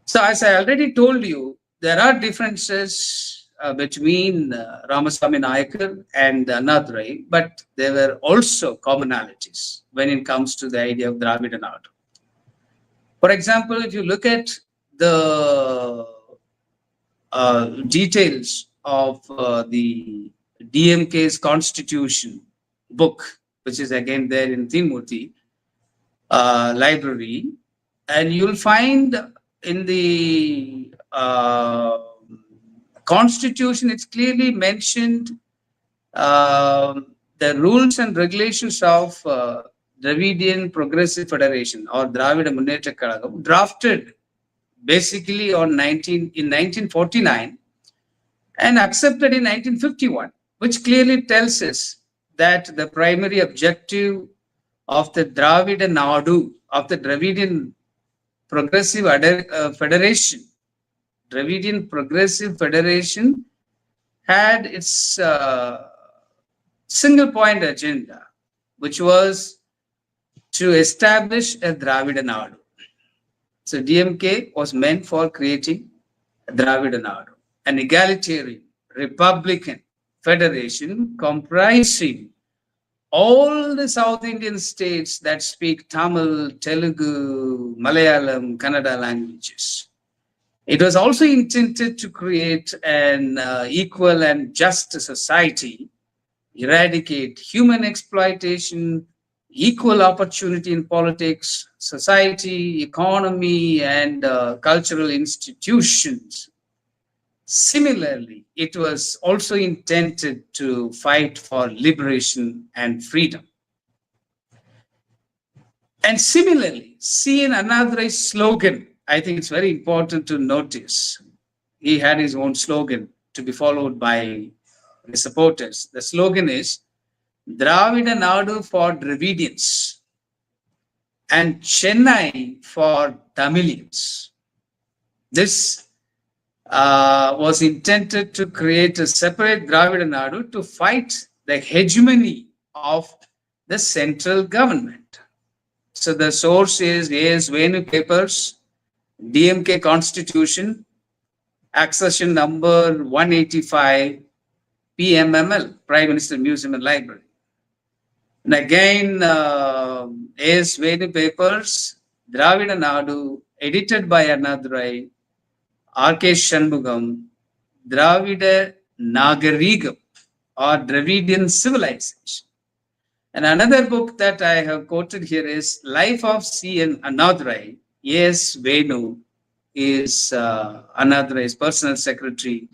So as I already told you, there are differences between Ramasamy Naicker and Annadurai, but there were also commonalities when it comes to the idea of Dravidian Nadu. For example, if you look at the details of the DMK's constitution book, which is again there in Timurti library, and you'll find in the constitution it's clearly mentioned the rules and regulations of Dravidian Progressive Federation or Dravida Munnetra Kazhagam, drafted basically in 1949 and accepted in 1951, which clearly tells us that the primary objective of the Dravidian Nadu, of the Dravidian Progressive Federation, Dravidian Progressive Federation had its single point agenda, which was to establish a Dravidian Nadu. So DMK was meant for creating a Dravidian Nadu, an egalitarian, republican federation comprising all the South Indian states that speak Tamil, Telugu, Malayalam, Kannada languages. It was also intended to create an equal and just society, eradicate human exploitation, equal opportunity in politics, society, economy, and cultural institutions. Similarly, it was also intended to fight for liberation and freedom. And similarly, C.N. Annadurai's slogan, I think it's very important to notice. He had his own slogan to be followed by his supporters. The slogan is Dravida Nadu for Dravidians and Chennai for Tamilians. This was intended to create a separate Dravidian Nadu to fight the hegemony of the central government. So the source is A.S. Venu papers, DMK Constitution, accession number 185, PMML, Prime Minister Museum and Library. And again, A.S. Venu papers, Dravidian Nadu, edited by Annadurai, R.K. Shanmugam, Dravida Nagarigam, or Dravidian Civilization. And another book that I have quoted here is Life of C.N. Annadurai. A.S. Venu is Annadurai's personal secretary.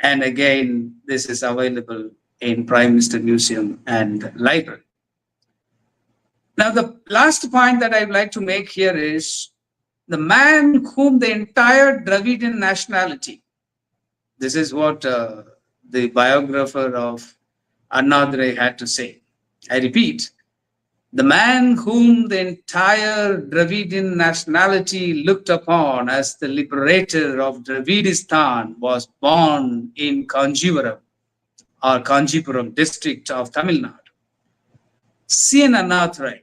And again, this is available in Prime Minister Museum and Library. Now, the last point that I'd like to make here is the man whom the entire Dravidian nationality, this is what the biographer of Annadurai had to say. I repeat, The man whom the entire Dravidian nationality looked upon as the liberator of Dravidistan was born in Kanjivaram or Kanjipuram district of Tamil Nadu. C.N. Annadurai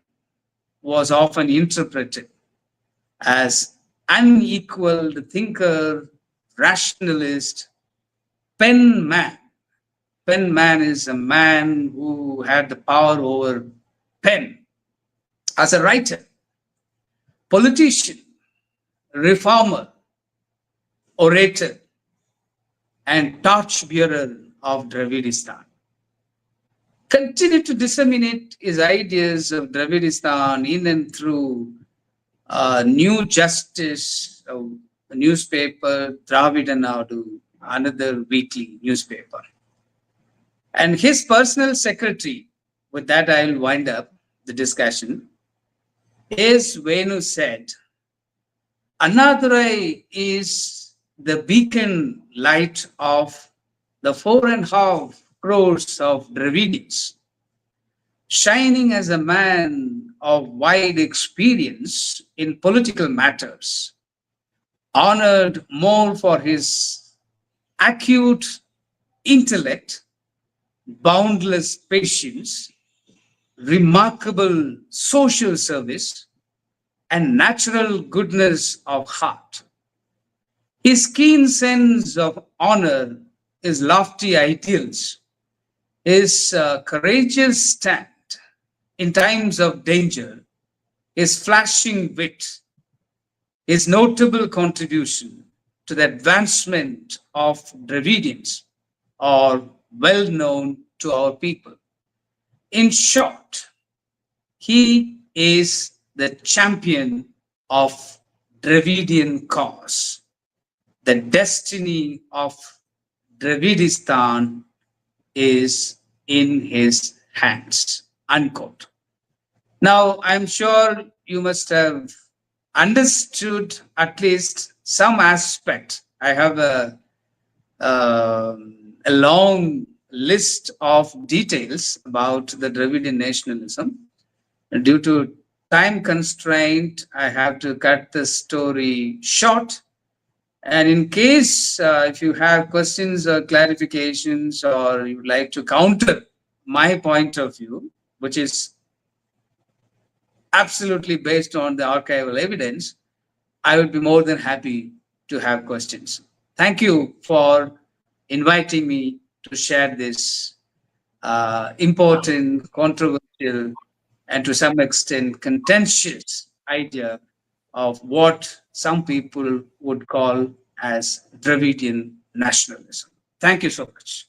was often interpreted as unequaled thinker, rationalist, pen man. Pen man is a man who had the power over pen as a writer, politician, reformer, orator, and torchbearer of Dravidistan. Continued to disseminate his ideas of Dravidistan in and through New Justice, a newspaper, Dravidian Nadu, another weekly newspaper. And his personal secretary, with that I will wind up the discussion, is Venu said, Annadurai is the beacon light of the 4.5 crores of Dravidians, shining as a man of wide experience in political matters, honored more for his acute intellect, boundless patience, remarkable social service, and natural goodness of heart. His keen sense of honor, his lofty ideals, his courageous stand in times of danger, his flashing wit, his notable contribution to the advancement of Dravidians are well known to our people. In short, he is the champion of Dravidian cause. The destiny of Dravidistan is in his hands. Unquote. Now, I'm sure you must have understood at least some aspect. I have a long list of details about the Dravidian nationalism. Due to time constraint, I have to cut the story short. And in case if you have questions or clarifications, or you would like to counter my point of view, which is absolutely based on the archival evidence, I would be more than happy to have questions. Thank you for inviting me to share this important, controversial, and to some extent contentious idea of what some people would call as Dravidian nationalism. Thank you so much.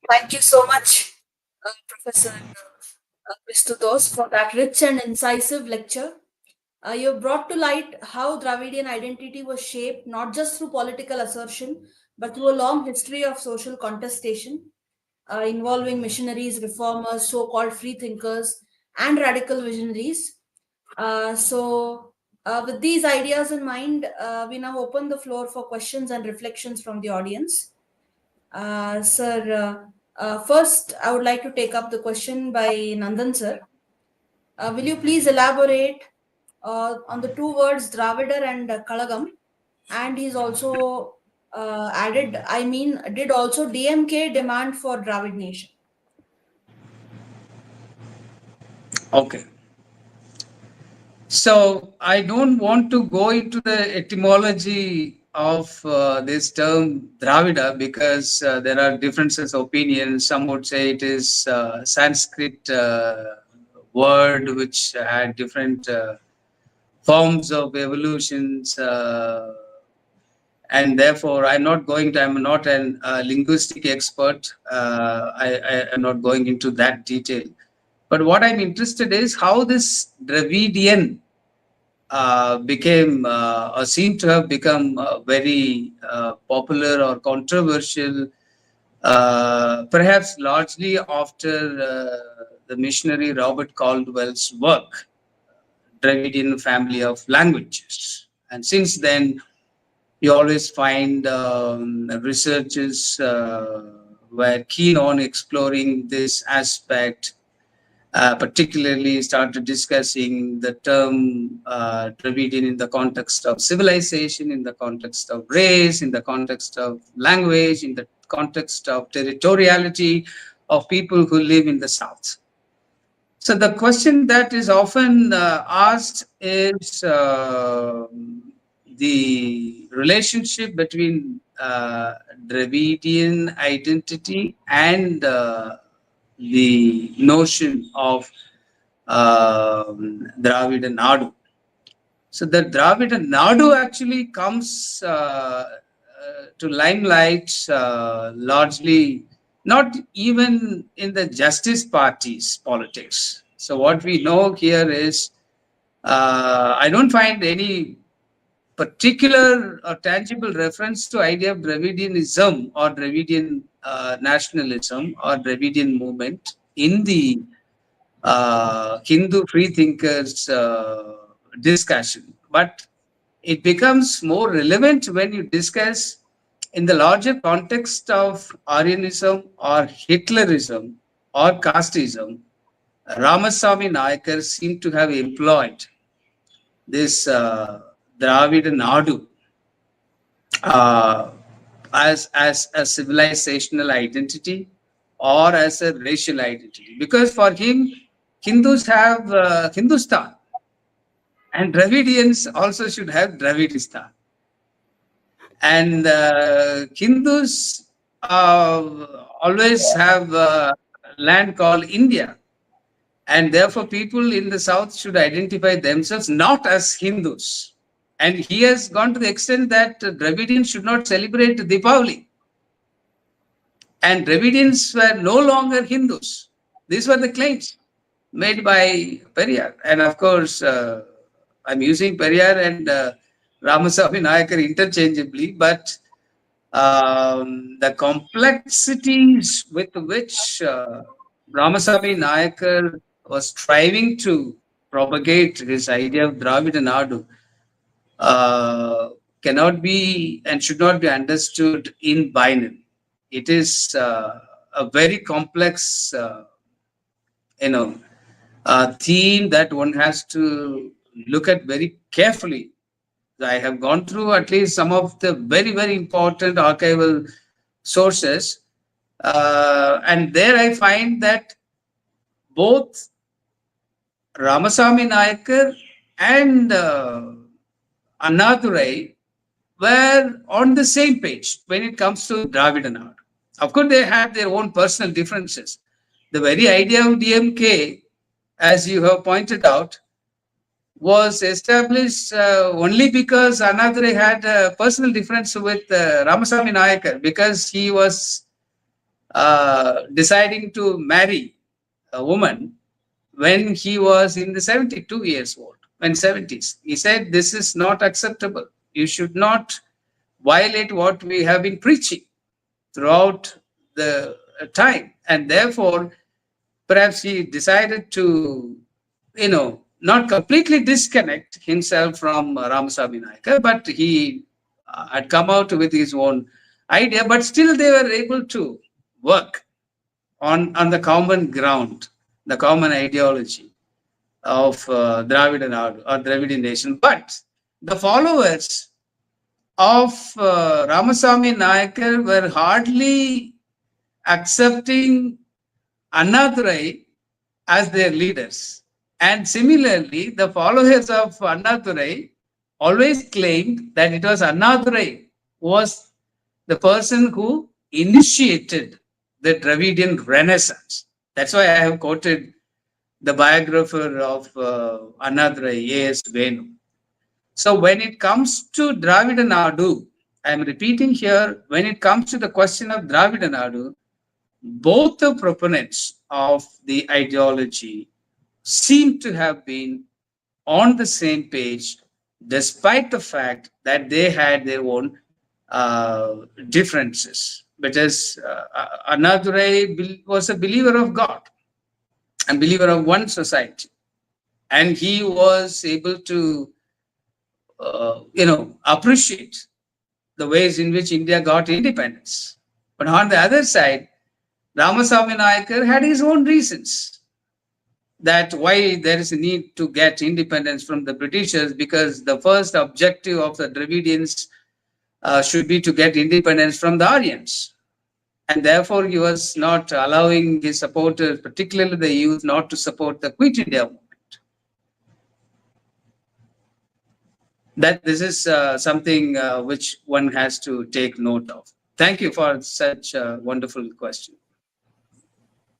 Thank you so much, Professor Christhu Doss, for that rich and incisive lecture. You have brought to light how Dravidian identity was shaped not just through political assertion, but through a long history of social contestation involving missionaries, reformers, so called free thinkers, and radical visionaries. With these ideas in mind, we now open the floor for questions and reflections from the audience. Sir, first, I would like to take up the question by Nandan, sir. Will you please elaborate on the two words Dravidar and Kalagam? And he's also added, did also DMK demand for Dravid Nation? Okay. So I don't want to go into the etymology of this term Dravida, because there are differences of opinion. Some would say it is Sanskrit word which had different forms of evolutions, and therefore I'm not a linguistic expert. I am not going into that detail. But what I'm interested is how this Dravidian became or seemed to have become very popular or controversial, perhaps largely after the missionary Robert Caldwell's work, Dravidian Family of Languages. And since then, you always find researchers were keen on exploring this aspect, particularly started discussing the term Dravidian in the context of civilization, in the context of race, in the context of language, in the context of territoriality of people who live in the South. So the question that is often asked is the relationship between Dravidian identity and the notion of Dravidian Nadu. So the Dravidian Nadu actually comes to limelight largely not even in the Justice Party's politics. So what we know here is I don't find any particular or tangible reference to idea of Dravidianism or Dravidian nationalism or Dravidian movement in the Hindu freethinkers discussion. But it becomes more relevant when you discuss in the larger context of Aryanism or Hitlerism or casteism. Ramasamy Naicker seemed to have employed this Dravidian Nadu uh, as a civilizational identity or as a racial identity. Because for him, Hindus have Hindustan, and Dravidians also should have Dravidistan. And Hindus always have land called India. And therefore, people in the South should identify themselves not as Hindus. And he has gone to the extent that Dravidians should not celebrate Deepavali. And Dravidians were no longer Hindus. These were the claims made by Periyar. And of course, I'm using Periyar and Ramasamy Naicker interchangeably, but the complexities with which Ramasamy Naicker was striving to propagate his idea of Dravidian Nadu cannot be and should not be understood in binary. It is a very complex, theme that one has to look at very carefully. I have gone through at least some of the very, very important archival sources, and there I find that both Ramasamy Naicker and Annadurai were on the same page when it comes to Dravidian Nadu. Of course, they had their own personal differences. The very idea of DMK, as you have pointed out, was established only because Annadurai had a personal difference with Ramasamy Naicker, because he was deciding to marry a woman when he was in the 72 years old, when 70s. He said, this is not acceptable. You should not violate what we have been preaching throughout the time. And therefore, perhaps he decided to, not completely disconnect himself from Ramasamy Naicker, but he had come out with his own idea, but still they were able to work on the common ground, the common ideology of Dravidian Nadu or Dravidian nation. But the followers of Ramasamy Naicker were hardly accepting Annadurai as their leaders. And similarly, the followers of Annadurai always claimed that it was Annadurai who was the person who initiated the Dravidian Renaissance. That's why I have quoted the biographer of Annadurai, A.S. Venu. So when it comes to Dravidian Nadu, I'm repeating here, when it comes to the question of Dravidian Nadu, both the proponents of the ideology seem to have been on the same page, despite the fact that they had their own differences. Because Annadurai was a believer of God and believer of one society, and he was able to, appreciate the ways in which India got independence. But on the other side, Ramasamy Naicker had his own reasons that why there is a need to get independence from the Britishers, because the first objective of the Dravidians should be to get independence from the Aryans. And therefore, he was not allowing his supporters, particularly the youth, not to support the Quit India movement. That this is something which one has to take note of. Thank you for such a wonderful question.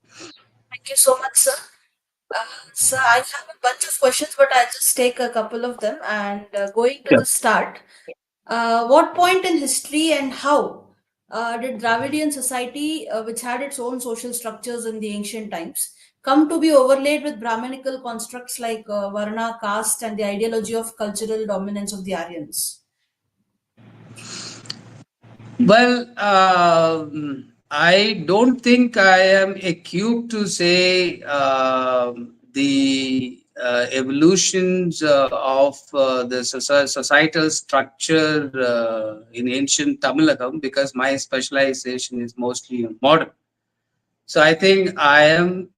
Thank you so much, sir. So I have a bunch of questions, but I'll just take a couple of them. And going to the start, what point in history and how did Dravidian society, which had its own social structures in the ancient times, come to be overlaid with Brahminical constructs like Varna, caste, and the ideology of cultural dominance of the Aryans? Well, I don't think I am equipped to say the evolutions of the societal structure in ancient Tamilakam, because my specialization is mostly in modern. So I think I am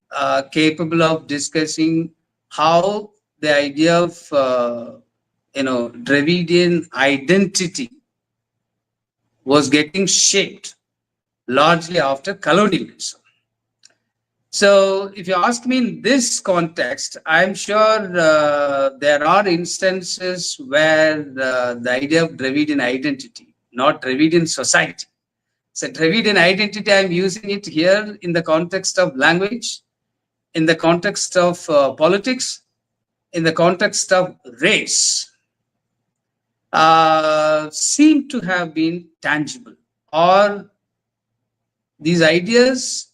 capable of discussing how the idea of Dravidian identity was getting shaped largely after colonialism. So if you ask me in this context, I'm sure there are instances where the idea of Dravidian identity, not Dravidian society. So Dravidian identity, I'm using it here in the context of language, in the context of politics, in the context of race, seem to have been tangible, or these ideas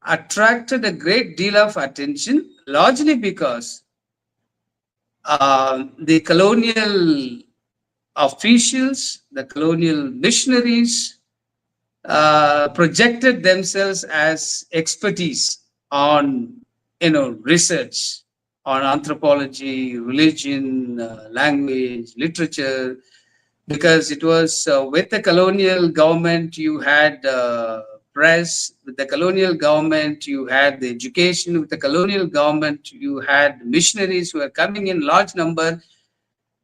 attracted a great deal of attention, largely because the colonial officials, the colonial missionaries projected themselves as expertise on research on anthropology, religion, language, literature, because it was with the colonial government you had press, with the colonial government you had the education, with the colonial government you had missionaries who were coming in large number.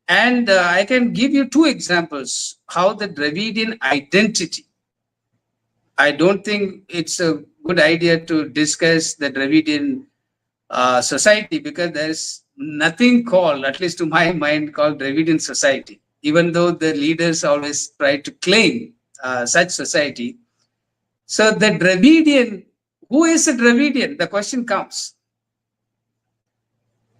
And I can give you two examples how the Dravidian identity, I don't think it's a good idea to discuss the Dravidian society, because there's nothing called, at least to my mind, called Dravidian society, even though the leaders always try to claim such society. So the Dravidian, who is a Dravidian? The question comes.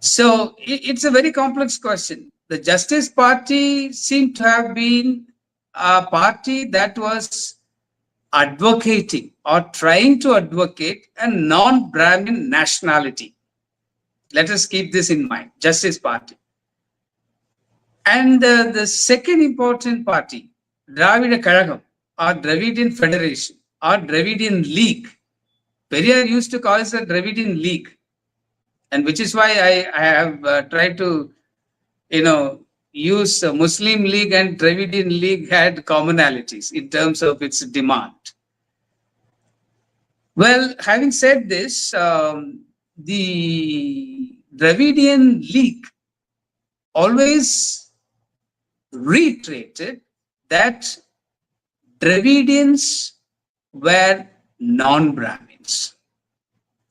So it's a very complex question. The Justice Party seemed to have been a party that was advocating or trying to advocate a non-Brahmin nationality. Let us keep this in mind, Justice Party. And the second important party, Dravida Kazhagam, or Dravidian Federation, or Dravidian League. Periyar used to call it the Dravidian League. And which is why I have tried to, use Muslim League and Dravidian League had commonalities in terms of its demand. Well, having said this, the Dravidian League always reiterated that Dravidians were non-Brahmins.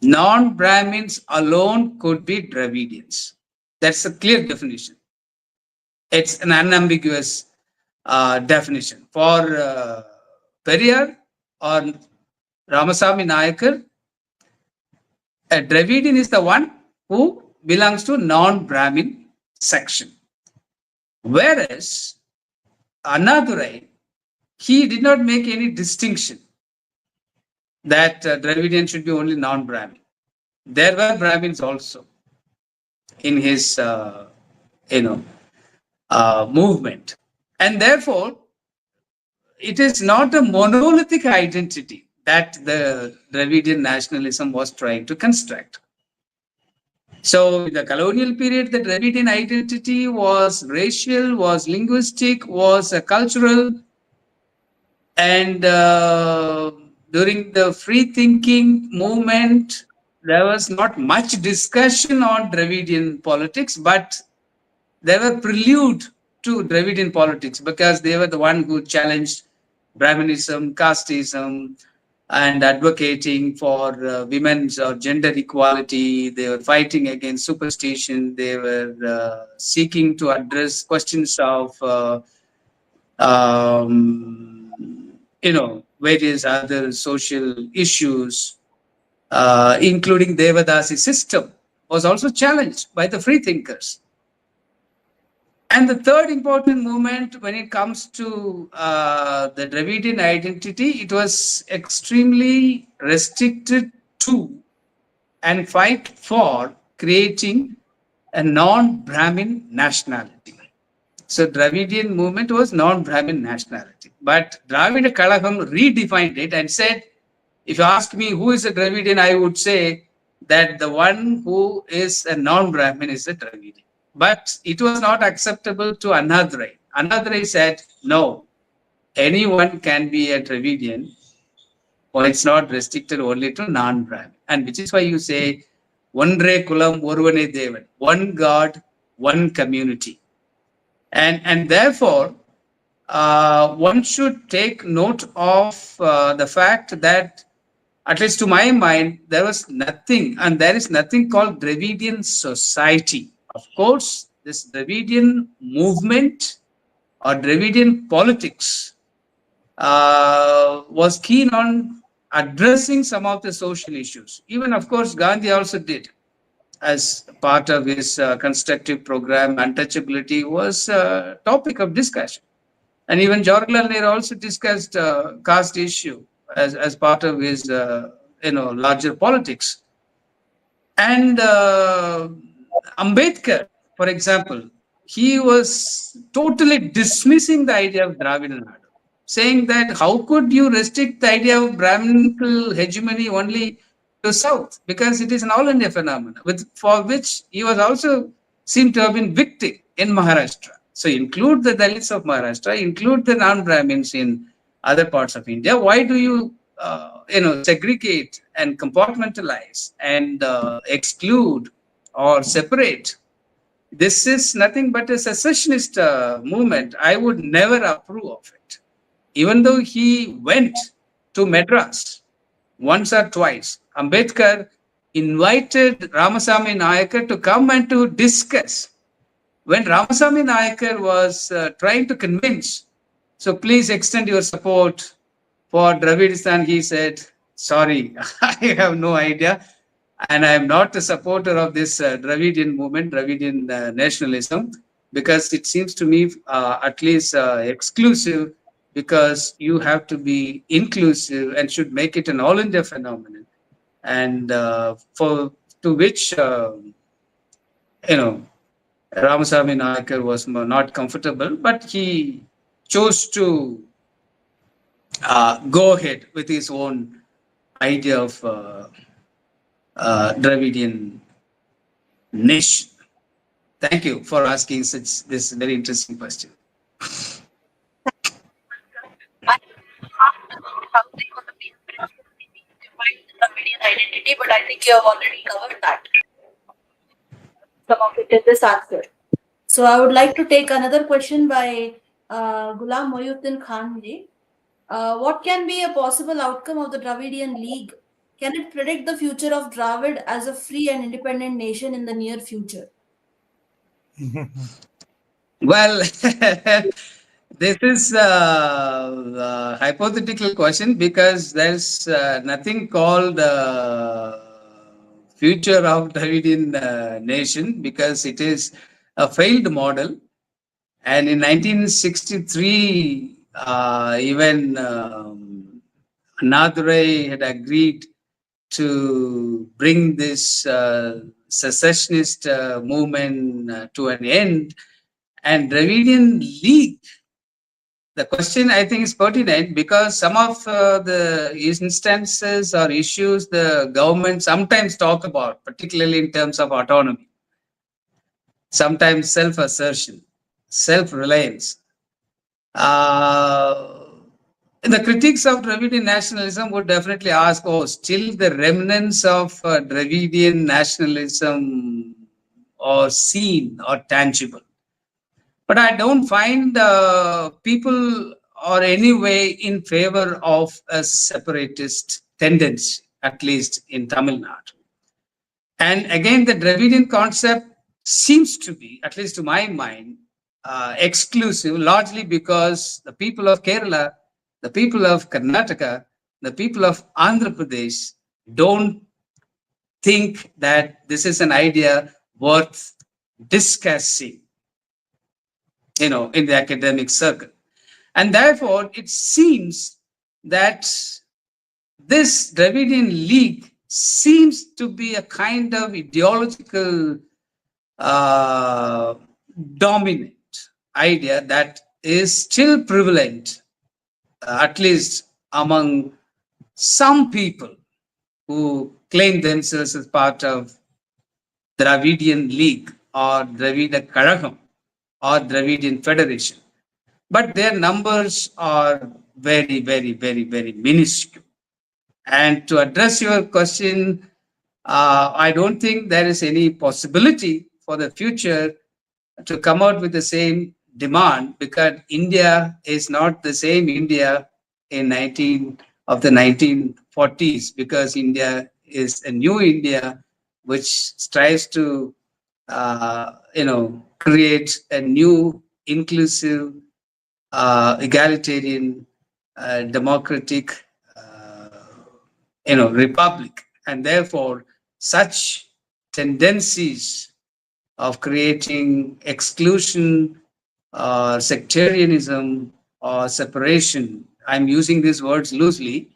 Non-Brahmins alone could be Dravidians. That's a clear definition. It's an unambiguous definition. For Periyar or Ramasamy Naicker, a Dravidian is the one who belongs to non-Brahmin section. Whereas Annadurai, he did not make any distinction that Dravidian should be only non-Brahmin. There were Brahmins also in his, movement. And therefore, it is not a monolithic identity that the Dravidian nationalism was trying to construct. So in the colonial period, the Dravidian identity was racial, was linguistic, was cultural, and during the free thinking movement, there was not much discussion on Dravidian politics, but they were prelude to Dravidian politics because they were the one who challenged Brahminism, casteism, and advocating for women's or gender equality. They were fighting against superstition. They were seeking to address questions of various other social issues, including Devadasi system, was also challenged by the free thinkers. And the third important movement when it comes to the Dravidian identity, it was extremely restricted to and fight for creating a non-Brahmin nationality. So Dravidian movement was non-Brahmin nationality. But Dravida Kalagam redefined it and said, if you ask me who is a Dravidian, I would say that the one who is a non-Brahmin is a Dravidian. But it was not acceptable to Anadrai. Anadrai said, no, anyone can be a Dravidian, or it's not restricted only to non-Brahmin. And which is why you say, Vanre Kulam Orvane Devan, one God, one community. And therefore, one should take note of the fact that, at least to my mind, there was nothing, and there is nothing called Dravidian society. Of course, this Dravidian movement or Dravidian politics was keen on addressing some of the social issues. Even, of course, Gandhi also did. As part of his constructive program, untouchability was a topic of discussion. And even Jawaharlal Nehru also discussed caste issue as part of his larger politics. And Ambedkar, for example, he was totally dismissing the idea of Dravidian Nadu, saying that how could you restrict the idea of Brahminical hegemony only to South, because it is an all India phenomenon, for which he was also seemed to have been victim in Maharashtra. So include the Dalits of Maharashtra, include the non-Brahmins in other parts of India. Why do you segregate and compartmentalize and exclude or separate? This is nothing but a secessionist movement. I would never approve of it. Even though he went to Madras once or twice, Ambedkar invited Ramasamy Naicker to come and to discuss. When Ramasamy Naicker was trying to convince, so please extend your support for Dravidistan, he said, sorry, I have no idea. And I am not a supporter of this Dravidian movement, Dravidian nationalism, because it seems to me at least exclusive, because you have to be inclusive and should make it an all India phenomenon. And to which, Ramasamy Naicker was not comfortable, but he chose to go ahead with his own idea of Dravidian nation. Thank you for asking this very interesting question. Dravidian identity, but I think you have already covered that. Some of it in this answer. So I would like to take another question by Ghulam Mohyuddin Khan ji. What can be a possible outcome of the Dravidian League? Can it predict the future of Dravid as a free and independent nation in the near future? Well, this is a hypothetical question, because there's nothing called future of Dravidian nation, because it is a failed model. And in 1963, even Nadurai had agreed to bring this secessionist movement to an end. And Dravidian League, the question I think is pertinent, because some of the instances or issues the government sometimes talk about, particularly in terms of autonomy, sometimes self-assertion, self-reliance. The critics of Dravidian nationalism would definitely ask, oh, still the remnants of Dravidian nationalism are seen or tangible. But I don't find people are anyway in favor of a separatist tendency, at least in Tamil Nadu. And again, the Dravidian concept seems to be, at least to my mind, exclusive, largely because the people of Kerala, the people of Karnataka, the people of Andhra Pradesh don't think that this is an idea worth discussing, in the academic circle. And therefore, it seems that this Dravidian League seems to be a kind of ideological uh, dominant idea that is still prevalent, at least among some people who claim themselves as part of Dravidian League or Dravida Kazhagam or Dravidian Federation. But their numbers are very, very, very, very minuscule. And to address your question, I don't think there is any possibility for the future to come out with the same demand, because India is not the same India in 1940s, because India is a new India which strives to create a new inclusive egalitarian democratic republic, and therefore such tendencies of creating exclusion or sectarianism or separation, I'm using these words loosely,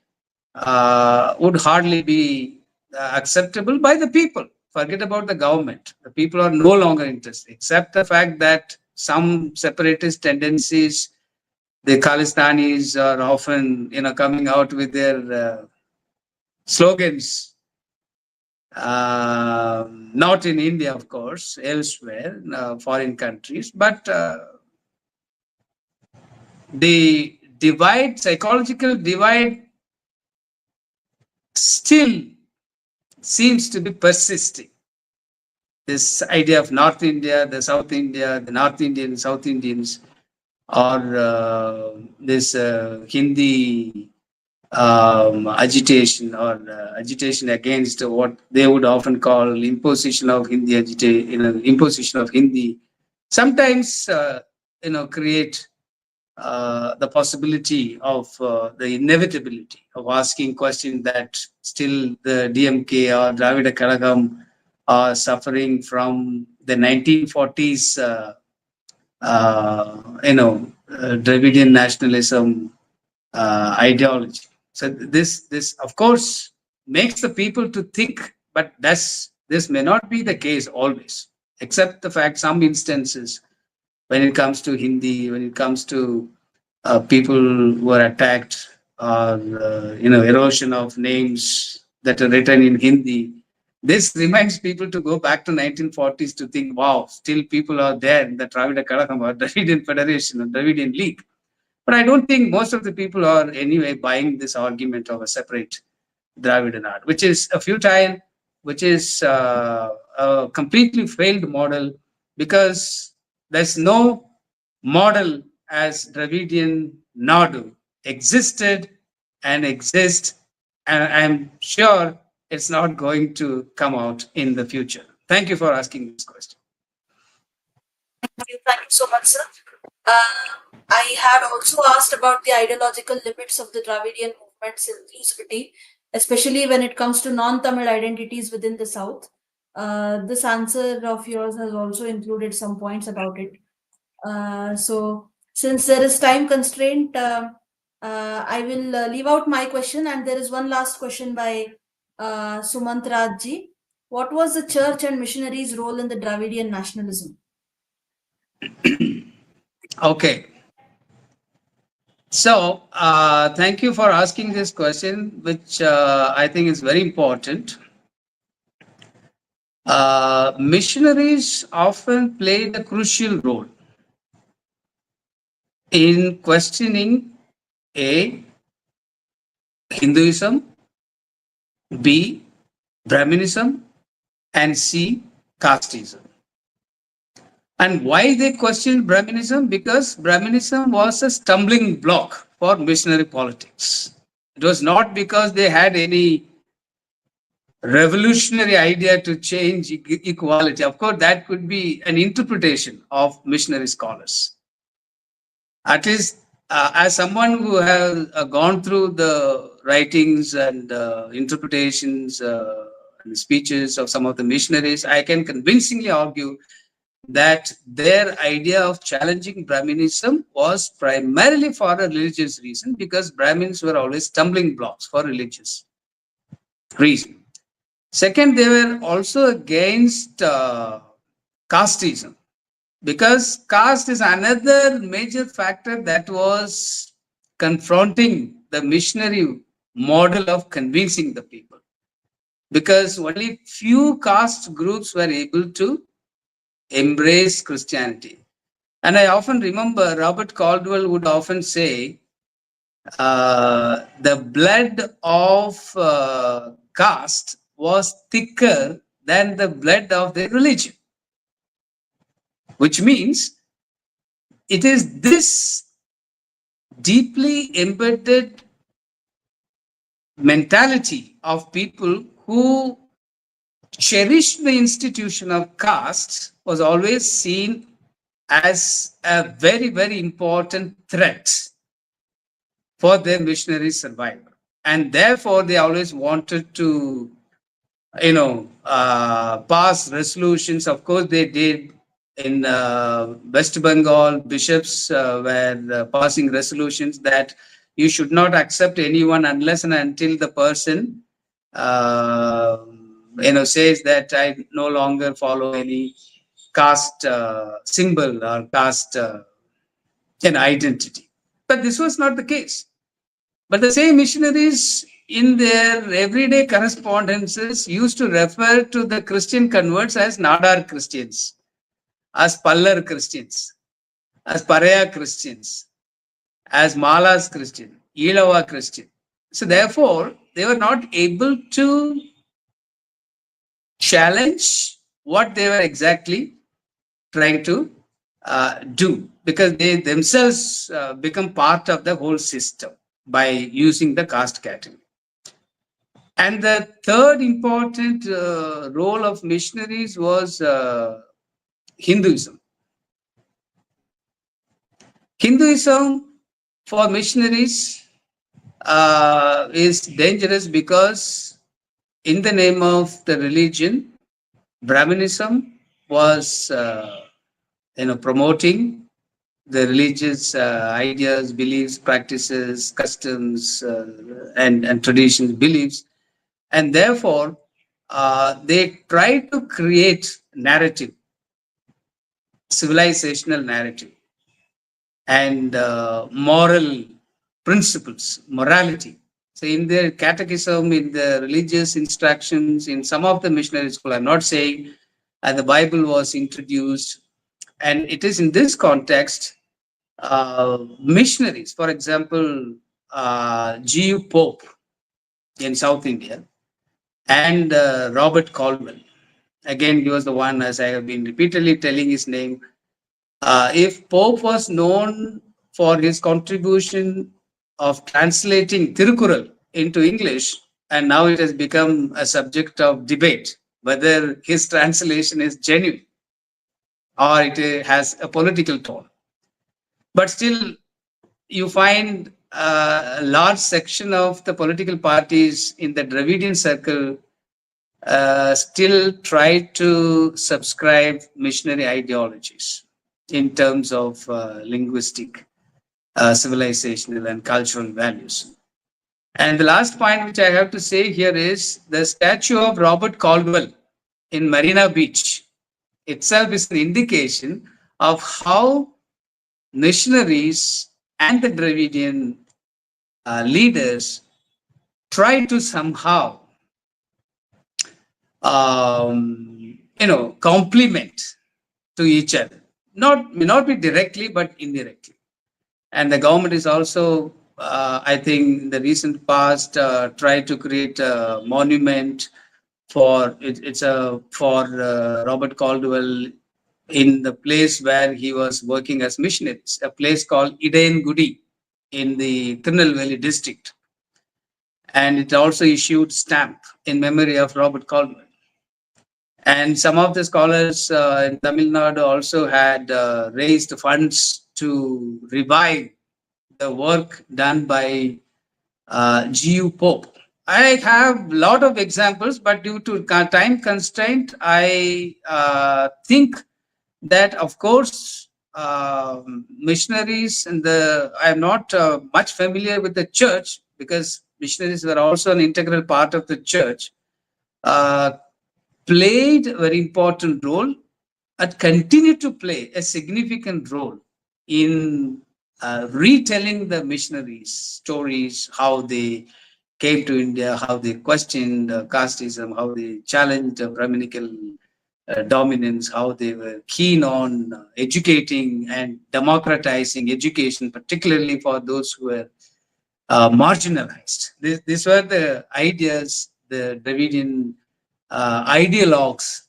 would hardly be acceptable by the people. Forget about the government. The people are no longer interested, except the fact that some separatist tendencies, the Khalistanis are often, coming out with their slogans. Not in India, of course, elsewhere, foreign countries, but the divide, psychological divide, still seems to be persisting. This idea of North India, the South India, the North Indian, South Indians, or this Hindi agitation, or agitation against what they would often call imposition of Hindi, imposition of Hindi, sometimes create the possibility of the inevitability of asking questions that still the DMK or Dravida Kazhagam are suffering from the 1940s, Dravidian nationalism ideology. So this of course makes the people to think, but this may not be the case always, except the fact some instances when it comes to Hindi, when it comes to people who are attacked, or erosion of names that are written in Hindi. This reminds people to go back to 1940s to think, wow, still people are there in the Dravida Kazhagam or Dravidian Federation or Dravidian League. But I don't think most of the people are anyway buying this argument of a separate Dravidian art, which is a futile, which is a completely failed model, because there's no model as Dravidian Nadu existed and exists, and I'm sure it's not going to come out in the future. Thank you for asking this question. Thank you so much, sir. I had also asked about the ideological limits of the Dravidian movement's inclusivity, especially when it comes to non-Tamil identities within the South. This answer of yours has also included some points about it. So, since there is time constraint, I will leave out my question, and there is one last question by Sumant Rajji. What was the church and missionaries' role in the Dravidian nationalism? Okay. So, thank you for asking this question, which I think is very important. Missionaries often played a crucial role in questioning Hinduism, B, Brahminism, and C, casteism. And why they questioned Brahminism? Because Brahminism was a stumbling block for missionary politics. It was not because they had any revolutionary idea to change equality. Of course, that could be an interpretation of missionary scholars. At least, as someone who has gone through the writings and interpretations and speeches of some of the missionaries, I can convincingly argue that their idea of challenging Brahminism was primarily for a religious reason, because Brahmins were always stumbling blocks for religious reason. Second, they were also against casteism, because caste is another major factor that was confronting the missionary model of convincing the people, because only few caste groups were able to embrace Christianity. And I often remember Robert Caldwell would often say, the blood of caste was thicker than the blood of their religion, which means it is this deeply embedded mentality of people who cherish the institution of caste was always seen as a very, very important threat for their missionary survival. And therefore, they always wanted to, pass resolutions. Of course, they did in West Bengal. Bishops were passing resolutions that you should not accept anyone unless and until the person, says that I no longer follow any caste symbol or caste identity. But this was not the case. But the same missionaries in their everyday correspondences used to refer to the Christian converts as Nadar Christians, as Pallar Christians, as Periyar Christians, as Malas Christian, Ilawa Christian. So therefore, they were not able to challenge what they were exactly trying to do, because they themselves become part of the whole system by using the caste category. And the third important role of missionaries was Hinduism. Hinduism for missionaries is dangerous because, in the name of the religion, Brahminism was promoting the religious ideas, beliefs, practices, customs, and traditions, beliefs. And therefore, they try to create narrative, civilizational narrative, and moral principles, morality. So in their catechism, in the religious instructions, in some of the missionary schools, I'm not saying the Bible was introduced. And it is in this context, missionaries, for example, G.U. Pope in South India, and Robert Caldwell. Again, he was the one, as I have been repeatedly telling his name. If Pope was known for his contribution of translating Tirukural into English, and now it has become a subject of debate whether his translation is genuine or it has a political tone. But still, you find a large section of the political parties in the Dravidian circle still try to subscribe missionary ideologies in terms of linguistic, civilizational, and cultural values. And the last point which I have to say here is the statue of Robert Caldwell in Marina Beach itself is an indication of how missionaries and the Dravidian leaders try to somehow complement to each other. May not be directly, but indirectly. And the government is also I think in the recent past, tried to create a monument for it's a for Robert Caldwell in the place where he was working as missionaries, a place called Idayangudi in the Tirunelveli district, and it also issued stamp in memory of Robert Caldwell. And some of the scholars in Tamil Nadu also had raised funds to revive the work done by G.U. Pope. I have a lot of examples, but due to time constraint, I think that, of course, missionaries and I'm not much familiar with the church because missionaries were also an integral part of the church, uh, played a very important role and continue to play a significant role in retelling the missionaries' stories, how they came to India, how they questioned casteism, how they challenged Brahminical dominance, how they were keen on educating and democratizing education, particularly for those who were marginalized. These were the ideas the Dravidian ideologues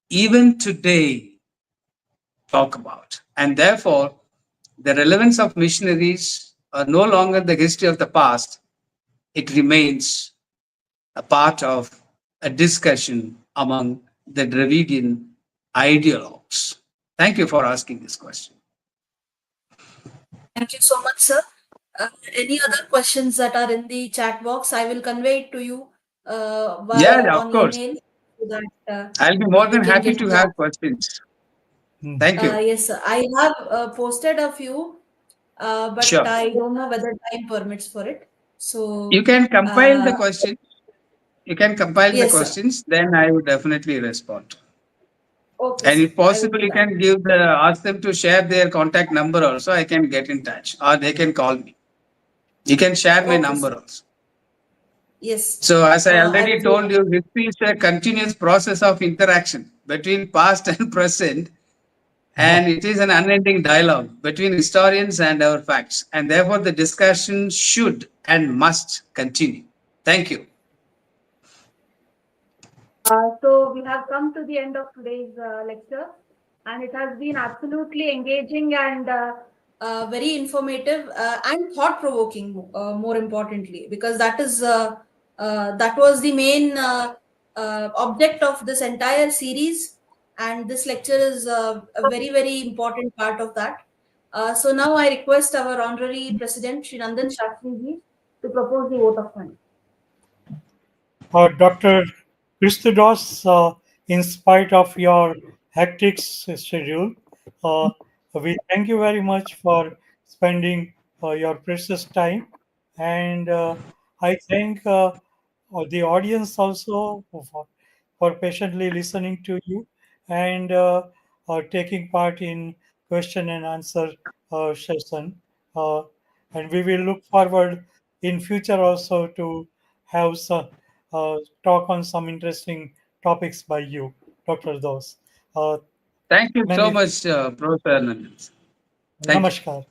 even today talk about. And therefore, the relevance of missionaries are no longer the history of the past. It remains a part of a discussion among the Dravidian ideologues. Thank you for asking this question. Thank you so much, sir. Any other questions that are in the chat box, I will convey it to you Yeah, of on course. email so that I'll be more we than can happy get to the have answer. questions. Thank you. Yes, sir. I have posted a few, but Sure. I don't know whether time permits for it. You So, can compile the uh, question. You can compile the yes, sir. questions, then I would definitely respond. Okay, And sir. if I will possible, do you that. can ask them to share their contact number also. I can get in touch, or they can call me. You can share my Okay, sir. number also. Yes. So, as I I already will do told that. you, history is a continuous process of interaction between past and present, and it is an unending dialogue between historians and our facts. And therefore, the discussion should and must continue. Thank you. So we have come to the end of today's lecture, and it has been absolutely engaging and very informative and thought-provoking. More importantly, because that was the main object of this entire series, and this lecture is a very important part of that. So now I request our honorary president, Shri Nandan Shastri, to propose the vote of thanks. Dr. Christhu Doss, in spite of your hectic schedule, uh, we thank you very much for spending your precious time. And I thank the audience also for patiently listening to you and taking part in question and answer session. Uh, and we will look forward in future also to have some talk on some interesting topics by you, Dr. Dos. Uh, Thank you so many much, Professor Nandan. Thank you. namaskar.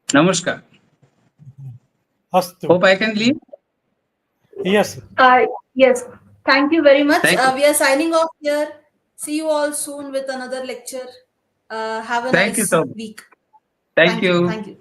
Namaskar. Astu. Hope I can leave. Yes. Yes, thank you very much. Thank you. We are signing off here. See you all soon with another lecture. Have a Thank you nice so much. week. Thank Thank you. you. Thank you.